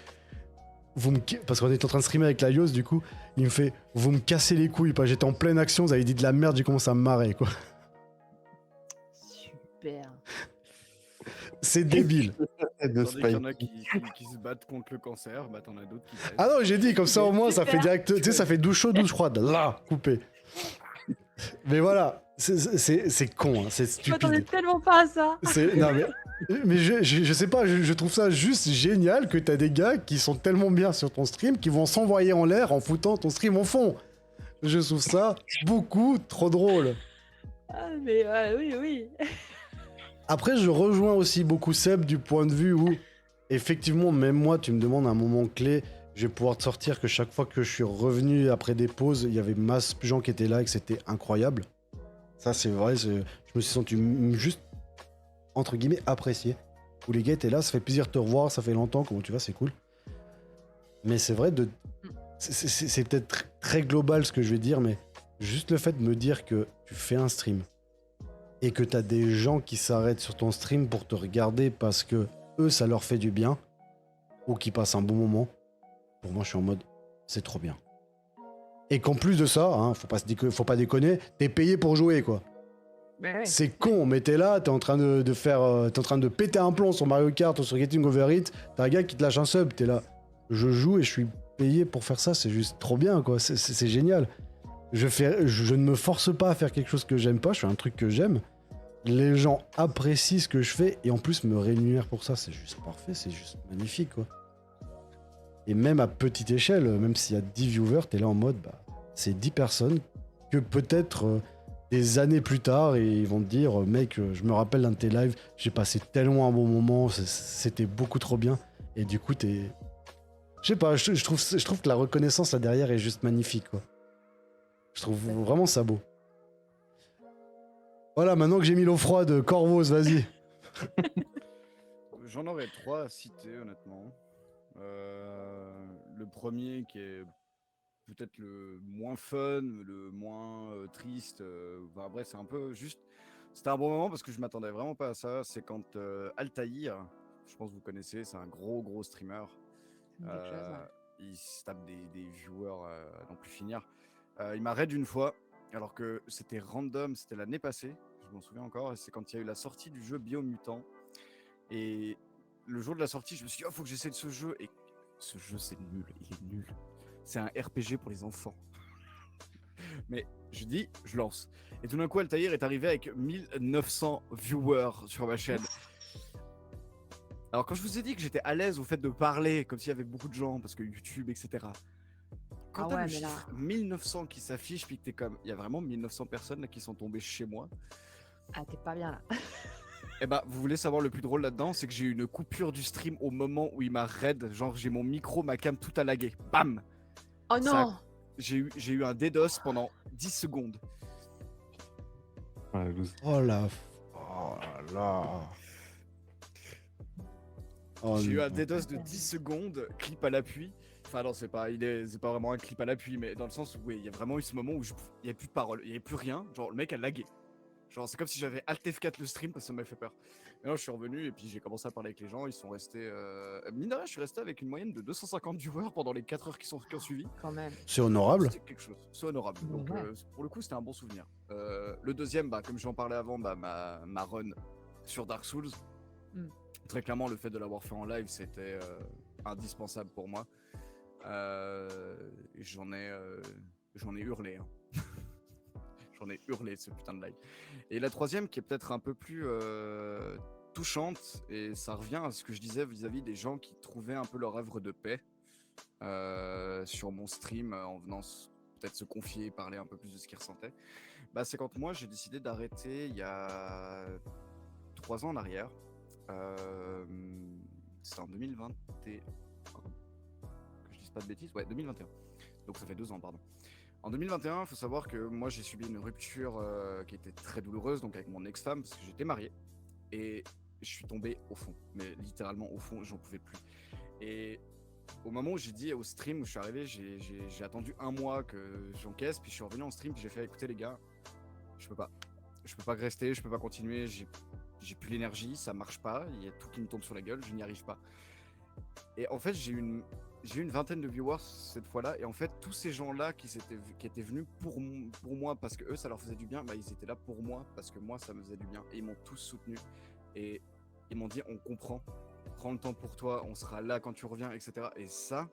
Parce qu'on était en train de streamer avec la Yos, du coup, il me fait « Vous me cassez les couilles, pas. J'étais en pleine action, vous avez dit de la merde, j'ai commencé à me marrer, quoi. » Super. C'est débile. Tandis qu'il y en a qui se battent contre le cancer, bah t'en as d'autres qui baissent. Ah non, j'ai dit, comme ça au moins, ça fait Super. direct... Tu sais, ça fait douche chaude, douche froide. Là, coupé. Mais voilà, c'est con, hein, c'est Je m'attendais stupide. tellement pas à ça. Non, mais je sais pas, je trouve ça juste génial que t'as des gars qui sont tellement bien sur ton stream qui vont s'envoyer en l'air en foutant ton stream au fond. Je trouve ça beaucoup trop drôle. Ah, mais oui. Après, je rejoins aussi beaucoup Seb du point de vue où, effectivement, même moi, tu me demandes un moment clé, je vais pouvoir te sortir que chaque fois que je suis revenu après des pauses, il y avait masse de gens qui étaient là et que c'était incroyable. Ça, c'est vrai, je me suis senti juste, entre guillemets, apprécié. Où les gars étaient là, ça fait plaisir de te revoir, ça fait longtemps, comment tu vas, c'est cool. Mais c'est vrai, c'est peut-être très global ce que je vais dire, mais juste le fait de me dire que tu fais un stream et que t'as des gens qui s'arrêtent sur ton stream pour te regarder parce que eux, ça leur fait du bien ou qui passent un bon moment, pour moi, je suis en mode, c'est trop bien. Et qu'en plus de ça, hein, faut pas déconner, t'es payé pour jouer, quoi. Ouais. C'est con, mais t'es là, t'es en train de faire, t'es en train de péter un plomb sur Mario Kart ou sur Getting Over It, t'as un gars qui te lâche un sub, t'es là, je joue et je suis payé pour faire ça, c'est juste trop bien, quoi, c'est génial. Je ne me force pas à faire quelque chose que j'aime pas, je fais un truc que j'aime. Les gens apprécient ce que je fais et en plus me rémunèrent pour ça, c'est juste parfait, c'est juste magnifique, quoi. Et même à petite échelle, même s'il y a 10 viewers, t'es là en mode, bah, c'est 10 personnes que peut-être des années plus tard, et ils vont te dire, mec, je me rappelle d'un de tes lives, j'ai passé tellement un bon moment, c'était beaucoup trop bien. Et du coup, t'es... Je sais pas, je trouve que la reconnaissance là derrière est juste magnifique, quoi. Je trouve vraiment ça beau. Voilà, maintenant que j'ai mis l'eau froide, Corvos, vas-y. J'en aurais 3 à citer, honnêtement. Le premier qui est peut-être le moins fun, le moins triste. Enfin, bref, c'est un peu juste. C'était un bon moment parce que je m'attendais vraiment pas à ça. C'est quand Altaïr, je pense que vous connaissez, c'est un gros streamer. Quelque chose, ouais. Il se tape des viewers à n'en plus finir. Il m'a raid une fois, alors que c'était random, c'était l'année passée, je m'en souviens encore. Et c'est quand il y a eu la sortie du jeu Biomutant. Et le jour de la sortie, je me suis dit, oh, faut que j'essaie de ce jeu. Et ce jeu, c'est nul, il est nul. C'est un RPG pour les enfants. Mais je dis, je lance. Et tout d'un coup, Altaïr est arrivé avec 1900 viewers sur ma chaîne. Alors, quand je vous ai dit que j'étais à l'aise au fait de parler, comme s'il y avait beaucoup de gens, parce que YouTube, etc. Quand Ah t'as ouais, le mais là- chiffre 1900 qui s'affiche, puis que t'es comme, il y a vraiment 1900 personnes là, qui sont tombées chez moi. Ah, t'es pas bien là. Eh bah, vous voulez savoir le plus drôle là-dedans, c'est que j'ai eu une coupure du stream au moment où il m'a raid. Genre, j'ai mon micro, ma cam, tout a lagué. Bam! Oh Ça- non! J'ai eu un DDoS pendant 10 secondes. Ouais, loose. Oh là là. Oh J'ai eu un non. DDoS de 10 secondes, clip à l'appui. Enfin non, c'est pas vraiment un clip à l'appui, mais dans le sens où oui, il y a vraiment eu ce moment où il n'y avait plus de parole, il n'y avait plus rien. Genre le mec a lagué. Genre c'est comme si j'avais Alt F4 le stream parce que ça m'a fait peur. Et là je suis revenu et puis j'ai commencé à parler avec les gens, ils sont restés... Mine de rien, je suis resté avec une moyenne de 250 viewers pendant les 4 heures qui ont suivi. Quand même. C'est honorable. C'était quelque chose, c'est honorable. Donc Ouais. pour le coup c'était un bon souvenir. Le deuxième, bah, comme j'en parlais avant, bah, ma run sur Dark Souls. Mm. Très clairement, le fait de l'avoir fait en live, c'était indispensable pour moi. J'en ai hurlé. Hein. J'en ai hurlé de ce putain de live. Et la troisième, qui est peut-être un peu plus touchante, et ça revient à ce que je disais vis-à-vis des gens qui trouvaient un peu leur œuvre de paix sur mon stream, en venant peut-être se confier, parler un peu plus de ce qu'ils ressentaient. Bah, c'est quand moi j'ai décidé d'arrêter il y a 3 ans en arrière. C'était en 2021. Que je dise pas de bêtises. Ouais, 2021. Donc ça fait 2 ans, pardon. En 2021, il faut savoir que moi j'ai subi une rupture qui était très douloureuse, donc avec mon ex-femme, parce que j'étais marié. Et je suis tombé au fond. Mais littéralement au fond, j'en pouvais plus. Et au moment où j'ai dit au stream où je suis arrivé, j'ai attendu 1 mois que j'encaisse, puis je suis revenu en stream, puis j'ai fait écoutez les gars, je peux pas. Je peux pas rester, je peux pas continuer, j'ai plus l'énergie, ça marche pas, il y a tout qui me tombe sur la gueule, je n'y arrive pas. Et en fait, j'ai eu une vingtaine de viewers cette fois-là, et en fait, tous ces gens-là qui étaient venus pour moi parce que eux, ça leur faisait du bien, bah, ils étaient là pour moi parce que moi, ça me faisait du bien. Et ils m'ont tous soutenu. Et ils m'ont dit, on comprend, prends le temps pour toi, on sera là quand tu reviens, etc. Et ça,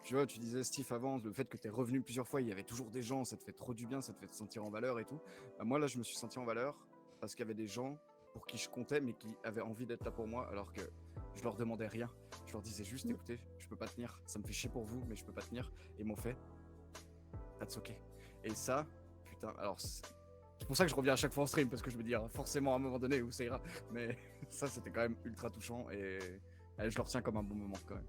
tu vois, tu disais, Steve, avant, le fait que tu es revenu plusieurs fois, il y avait toujours des gens, ça te fait trop du bien, ça te fait te sentir en valeur et tout. Bah, moi, là, je me suis senti en valeur parce qu'il y avait des gens pour qui je comptais, mais qui avaient envie d'être là pour moi, alors que je leur demandais rien. Je leur disais juste, écoutez, je peux pas tenir, ça me fait chier pour vous, mais je peux pas tenir. Et ils m'ont fait, that's ok. Et ça, putain, alors c'est pour ça que je reviens à chaque fois en stream, parce que je me dis, forcément à un moment donné où ça ira. Mais ça, c'était quand même ultra touchant et je le retiens comme un bon moment quand même.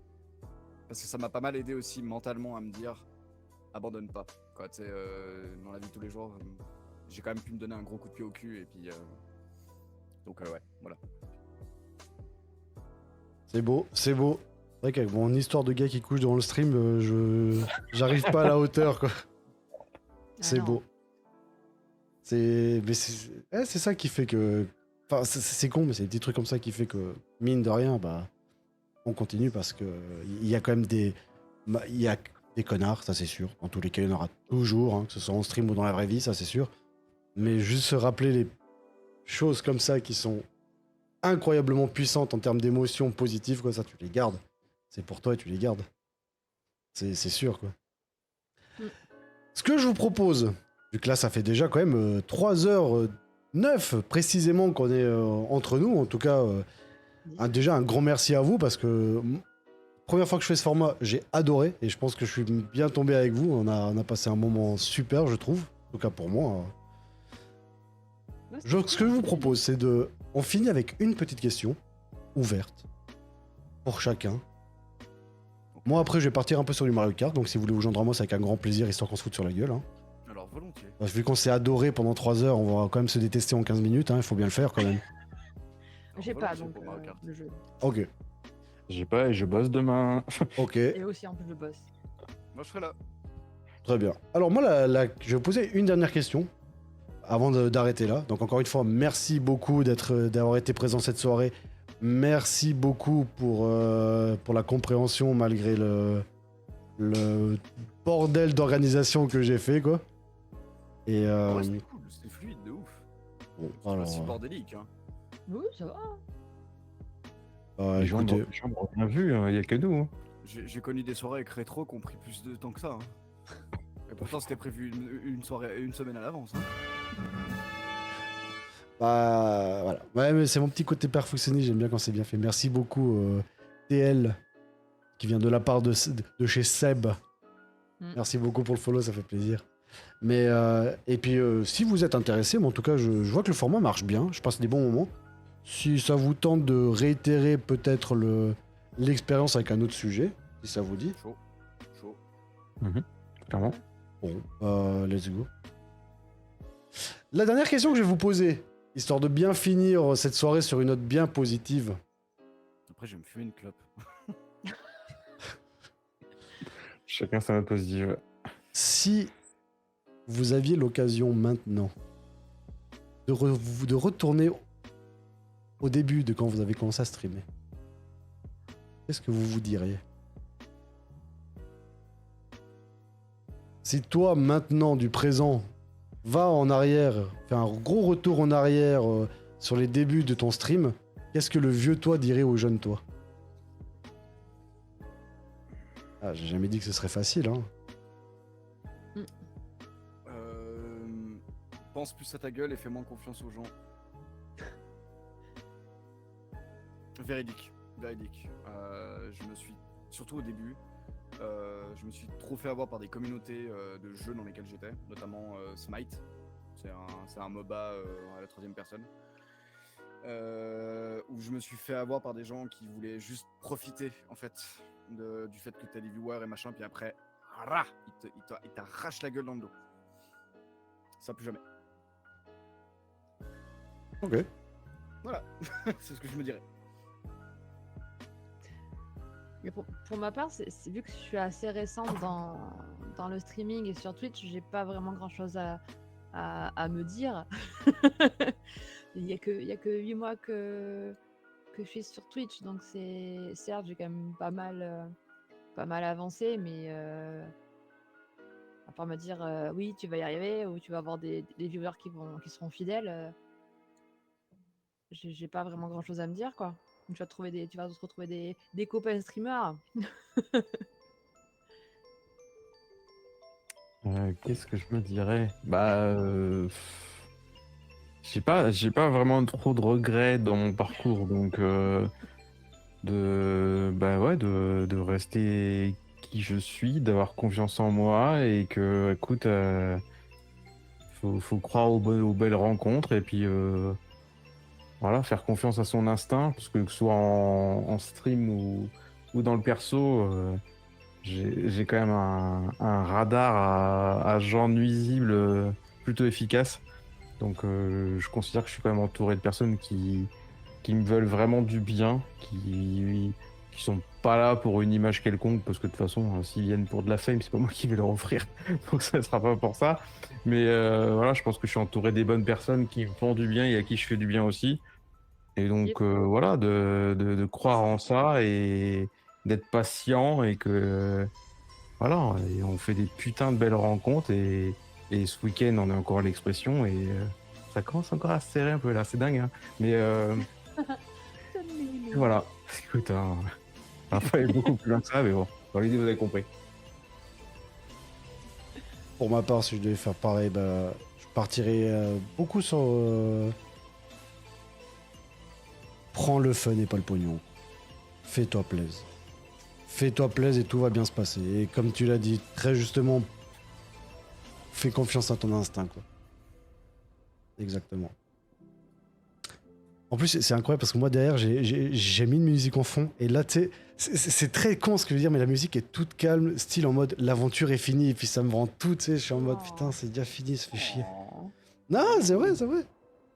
parce que ça m'a pas mal aidé aussi mentalement à me dire abandonne pas. Quoi, tu sais, dans la vie de tous les jours, j'ai quand même pu me donner un gros coup de pied au cul et puis donc ouais, voilà. C'est beau, c'est beau. C'est vrai qu'avec mon histoire de gars qui couche dans le stream, j'arrive pas à la hauteur, quoi. C'est non. beau. Mais c'est ça qui fait que... Enfin, c'est con, mais c'est des petits trucs comme ça qui fait que, mine de rien, bah, on continue parce que il y a quand même il y a des connards, ça c'est sûr. Dans tous les cas, il y en aura toujours, hein, que ce soit en stream ou dans la vraie vie, ça c'est sûr. Mais juste se rappeler les choses comme ça qui sont incroyablement puissantes en termes d'émotions positives, quoi, ça tu les gardes. C'est pour toi et tu les gardes. C'est sûr, quoi. Ce que je vous propose, vu que là ça fait déjà quand même 3h09 précisément qu'on est entre nous, en tout cas, déjà un grand merci à vous parce que première fois que je fais ce format, j'ai adoré et je pense que je suis bien tombé avec vous. On a passé un moment super, je trouve, en tout cas pour moi. Ce que je vous propose, c'est de... On finit avec une petite question ouverte pour chacun. Moi, après, je vais partir un peu sur du Mario Kart, donc si vous voulez vous joindre à moi, c'est avec un grand plaisir, histoire qu'on se foute sur la gueule. Hein. Alors, volontiers. Vu qu'on s'est adoré pendant 3 heures, on va quand même se détester en 15 minutes, hein, il faut bien le faire quand même. J'ai pas, volontiers donc, pour Mario Kart. le jeu. Ok, J'ai pas et je bosse demain. ok, Et aussi, en plus, je bosse. Moi, je serai là. très bien. Alors moi, je vais vous poser une dernière question, avant d'arrêter là. Donc encore une fois, merci beaucoup d'avoir été présent cette soirée. Merci beaucoup pour la compréhension malgré le bordel d'organisation que j'ai fait, quoi. Et Ouais, c'était cool, c'était fluide de ouf. bon, C'est pas si bordélique, hein. Oui, ça va. Les gens écoutez, m'ont bien vu, il y a que nous. Hein. J'ai connu des soirées avec Rétro qui ont pris plus de temps que ça. Hein. Et pourtant, c'était prévu une semaine à l'avance. Hein. bah voilà. Ouais, mais c'est mon petit côté perfectionniste, j'aime bien quand c'est bien fait. Merci beaucoup TL qui vient de la part de chez Seb. Merci beaucoup pour le follow, ça fait plaisir. Mais et puis si vous êtes intéressé, mais en tout cas je vois que le format marche bien, je passe des bons moments. Si ça vous tente de réitérer peut-être l'expérience avec un autre sujet, si ça vous dit. Chaud. Chaud. Clairement. Bon, let's go. La dernière question que je vais vous poser, histoire de bien finir cette soirée sur une note bien positive. Après, je vais me fumer une clope. Chacun sa note positive. Si vous aviez l'occasion maintenant de retourner au début de quand vous avez commencé à streamer, qu'est-ce que vous diriez? Si toi, maintenant, du présent, va en arrière, fais un gros retour en arrière sur les débuts de ton stream, qu'est-ce que le vieux toi dirait au jeune toi? Ah, j'ai jamais dit que ce serait facile, hein. Pense plus à ta gueule et fais moins confiance aux gens. Véridique. Je me suis, surtout au début, je me suis trop fait avoir par des communautés de jeux dans lesquels j'étais, notamment Smite. C'est un MOBA à la 3e personne. Où je me suis fait avoir par des gens qui voulaient juste profiter en fait du fait que t'as des viewers et machin, puis après, ils t'arrachent la gueule dans le dos. Ça plus jamais. Ok. Voilà, c'est ce que je me dirais. Mais pour ma part, vu que je suis assez récente dans le streaming et sur Twitch, j'ai pas vraiment grand chose à me dire. Il y a que 8 mois que je suis sur Twitch, donc certes, j'ai quand même pas mal avancé, mais à part me dire oui, tu vas y arriver, ou tu vas avoir des viewers qui seront fidèles, j'ai pas vraiment grand chose à me dire, quoi. Donc, tu vas te retrouver des copains streamers. Qu'est-ce que je me dirais? J'ai pas vraiment trop de regrets dans mon parcours, donc de rester qui je suis, d'avoir confiance en moi et que, écoute, faut croire aux belles rencontres et puis voilà, faire confiance à son instinct, parce que ce soit en stream ou dans le perso, j'ai quand même un radar à gens nuisibles plutôt efficace. Donc je considère que je suis quand même entouré de personnes qui me veulent vraiment du bien, qui sont pas là pour une image quelconque, parce que de toute façon, s'ils viennent pour de la fame, c'est pas moi qui vais leur offrir, donc ça sera pas pour ça. Mais voilà, je pense que je suis entouré des bonnes personnes qui me font du bien et à qui je fais du bien aussi. Et donc Yep. voilà, de croire en ça et d'être patient et que voilà, et on fait des putains de belles rencontres et ce week-end on a encore l'expression et ça commence encore à se serrer un peu là, c'est dingue, hein. Mais voilà, écoute, hein, parfois il est beaucoup plus loin que ça, mais bon, dans l'idée vous avez compris. Pour ma part, si je devais faire pareil, bah, je partirais beaucoup sur. Prends le fun et pas le pognon. Fais-toi plaisir. Fais-toi plaisir et tout va bien se passer. Et comme tu l'as dit très justement, fais confiance à ton instinct, quoi. Exactement. En plus, c'est incroyable parce que moi, derrière, j'ai mis une musique en fond. Et là, tu sais, c'est très con ce que je veux dire, mais la musique est toute calme, style en mode l'aventure est finie. Et puis ça me rend tout, tu sais. Je suis en mode putain, c'est déjà fini, ça fait chier. Oh. Non, c'est vrai, c'est vrai.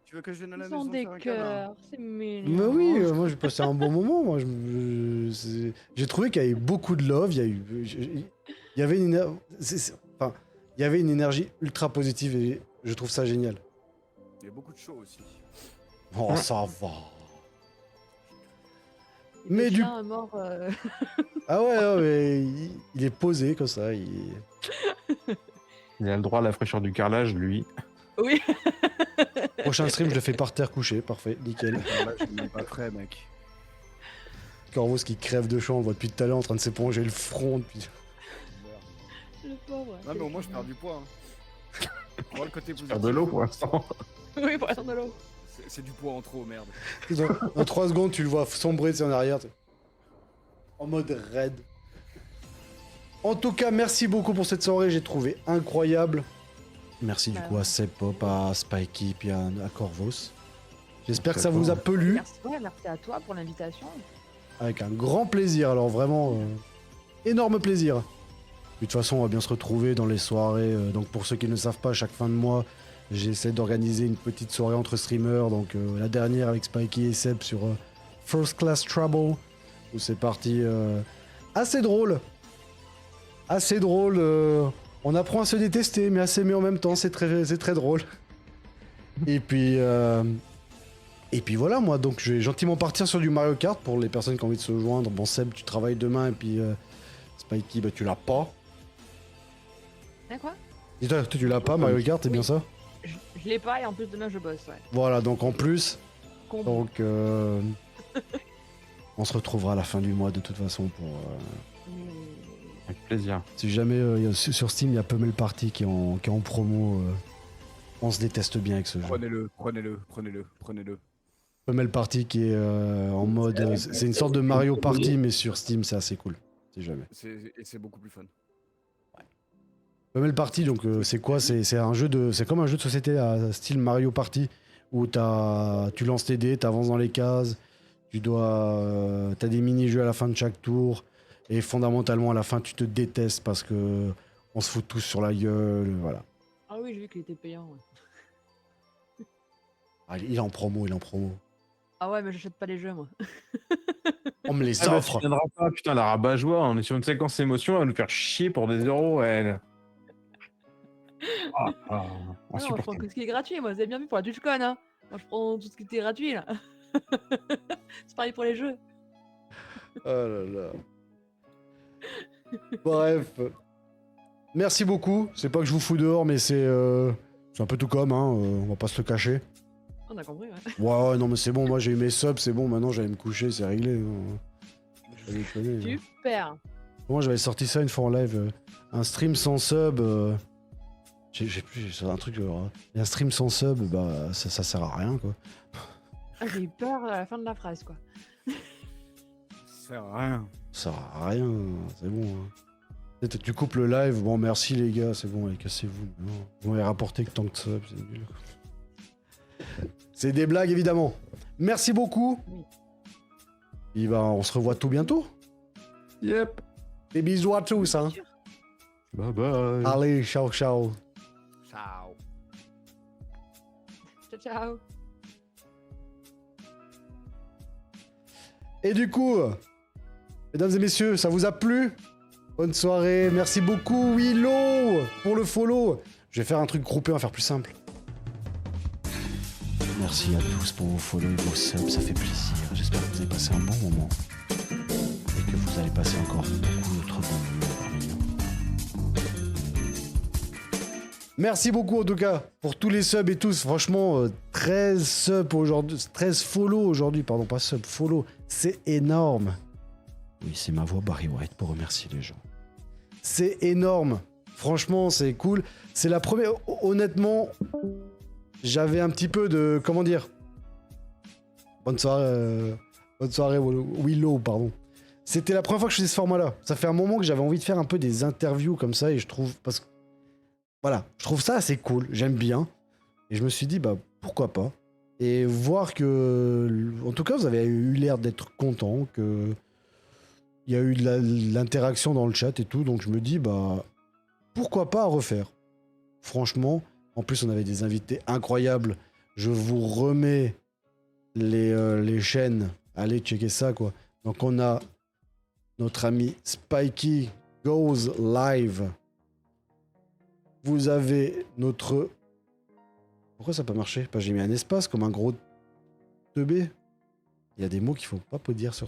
Tu veux que je vienne à la Ils ont maison des faire un câlin? cœurs, c'est mignon. Mais oui, moi j'ai passé un bon moment. Moi, j'ai trouvé qu'il y avait beaucoup de love. Il y avait une, enfin, il y avait une énergie ultra positive et je trouve ça génial. Il y a beaucoup de show aussi. Oh, ça va. Et Mais le du- chien est mort. Ah ouais, ouais, mais il est posé comme ça. Il a le droit à la fraîcheur du carrelage, lui. Oui. Prochain stream, je le fais par terre couché. Parfait, nickel. Alors là, je suis même pas prêt, mec. Corvos qui crève de chaud, on le voit depuis tout à l'heure en train de s'éponger le front. Depuis... Le pauvre. Non, mais au moins, je perds du poids. Hein. Moi, le côté positif. Faire de l'eau pour l'instant. Oui, pour attendre de l'eau. C'est du poids en trop, merde. Dans 3 secondes, tu le vois sombrer de en arrière. En mode raid. En tout cas, merci beaucoup pour cette soirée, j'ai trouvé incroyable. Merci du Bah, coup à Seb Pop, à Spikey, puis à Corvos. J'espère que ça Merci à vous a toi. plu. Merci, ouais, merci à toi pour l'invitation. Avec un grand plaisir, alors vraiment énorme plaisir. De toute façon, on va bien se retrouver dans les soirées. Donc pour ceux qui ne le savent pas, chaque fin de mois, j'essaie d'organiser une petite soirée entre streamers. Donc la dernière avec Spikey et Seb sur First Class Trouble, où c'est parti assez drôle. Assez drôle. On apprend à se détester, mais à s'aimer en même temps. C'est très drôle. Et puis voilà, moi, donc je vais gentiment partir sur du Mario Kart pour les personnes qui ont envie de se joindre. Bon, Seb, tu travailles demain, et puis Spikey, bah tu l'as pas. Hein, quoi? Et toi, tu l'as pas, Mario Kart, c'est bien ça? Je l'ai pas et en plus demain je bosse, ouais. Voilà, donc en plus, Combo. donc on se retrouvera à la fin du mois de toute façon pour. Avec plaisir. Si jamais sur Steam, il y a Pummel Party qui est en promo. On se déteste bien avec ce jeu. Prenez-le, prenez-le, prenez-le, prenez-le. Pummel Party qui est en mode. C'est une sorte de Mario Party, mais sur Steam, c'est assez cool. Si jamais. Et c'est beaucoup plus fun. Pummel Party, donc c'est quoi? C'est un jeu de. C'est comme un jeu de société à style Mario Party où tu lances tes dés, t'avances dans les cases, t'as des mini-jeux à la fin de chaque tour, et fondamentalement à la fin tu te détestes parce que on se fout tous sur la gueule, voilà. Ah oui, j'ai vu qu'il était payant. Ouais. Ah, il est en promo, il est en promo. Ah ouais, mais j'achète pas les jeux, moi. On me les Ah bah, offre. tu viendras pas, putain, la rabat-joie, on est sur une séquence émotion, elle va nous faire chier pour des euros, elle. Non, moi, je prends que ce qui est gratuit, moi, vous avez bien vu pour la TwitchCon, hein. Moi, je prends tout ce qui était gratuit, là. C'est pareil pour les jeux. Oh là là. Bref. Merci beaucoup. C'est pas que je vous fous dehors, mais c'est un peu tout comme, hein. On va pas se le cacher. On a compris, ouais. Ouais, non, mais c'est bon, moi j'ai eu mes subs, c'est bon, maintenant j'allais me coucher, c'est réglé. Pas déconner, hein. Super. Moi j'avais sorti ça une fois en live, un stream sans sub. J'ai plus, c'est un truc. Un stream sans sub, bah ça sert à rien quoi. Ah, j'ai eu peur à la fin de la phrase, quoi. Ça sert à rien. Ça sert à rien, c'est bon. Hein. Peut-être tu coupes le live, bon merci les gars, c'est bon, allez, cassez-vous. Non, vous m'avez rapporté que tant que sub, c'est nul. C'est des blagues évidemment. Merci beaucoup. Oui. Et bah, on se revoit tout bientôt. Yep. Des bisous à tous, hein. Bye bye. Allez, ciao, ciao. Ciao. Ciao, ciao. Et du coup, mesdames et messieurs, ça vous a plu? Bonne soirée, merci beaucoup Willow pour le follow. Je vais faire un truc groupé, on va faire plus simple. Merci à tous pour vos follow et vos subs, ça fait plaisir. J'espère que vous avez passé un bon moment. Et que vous allez passer encore beaucoup d'autres bons moments parmi nous. Merci beaucoup en tout cas pour tous les subs et tous. Franchement, 13 subs aujourd'hui, 13 follow aujourd'hui, pardon, pas subs, follow. C'est énorme. Oui, c'est ma voix Barry White pour remercier les gens. C'est énorme. Franchement, c'est cool. C'est la première... Honnêtement, j'avais un petit peu de... Comment dire? Bonne soirée, Willow, pardon. C'était la première fois que je faisais ce format-là. Ça fait un moment que j'avais envie de faire un peu des interviews comme ça et je trouve... Parce que... Voilà, je trouve ça assez cool. J'aime bien. Et je me suis dit, bah, pourquoi pas? Et voir que... En tout cas, vous avez eu l'air d'être content, que... Il y a eu de l'interaction dans le chat et tout, donc je me dis, bah, pourquoi pas refaire? Franchement, en plus, on avait des invités incroyables. Je vous remets les chaînes. Allez checker ça, quoi. Donc, on a notre ami Spikey Goes Live. Vous avez notre... Pourquoi ça n'a pas marché? J'ai mis un espace comme un gros teubé. Il y a des mots qu'il faut pas dire sur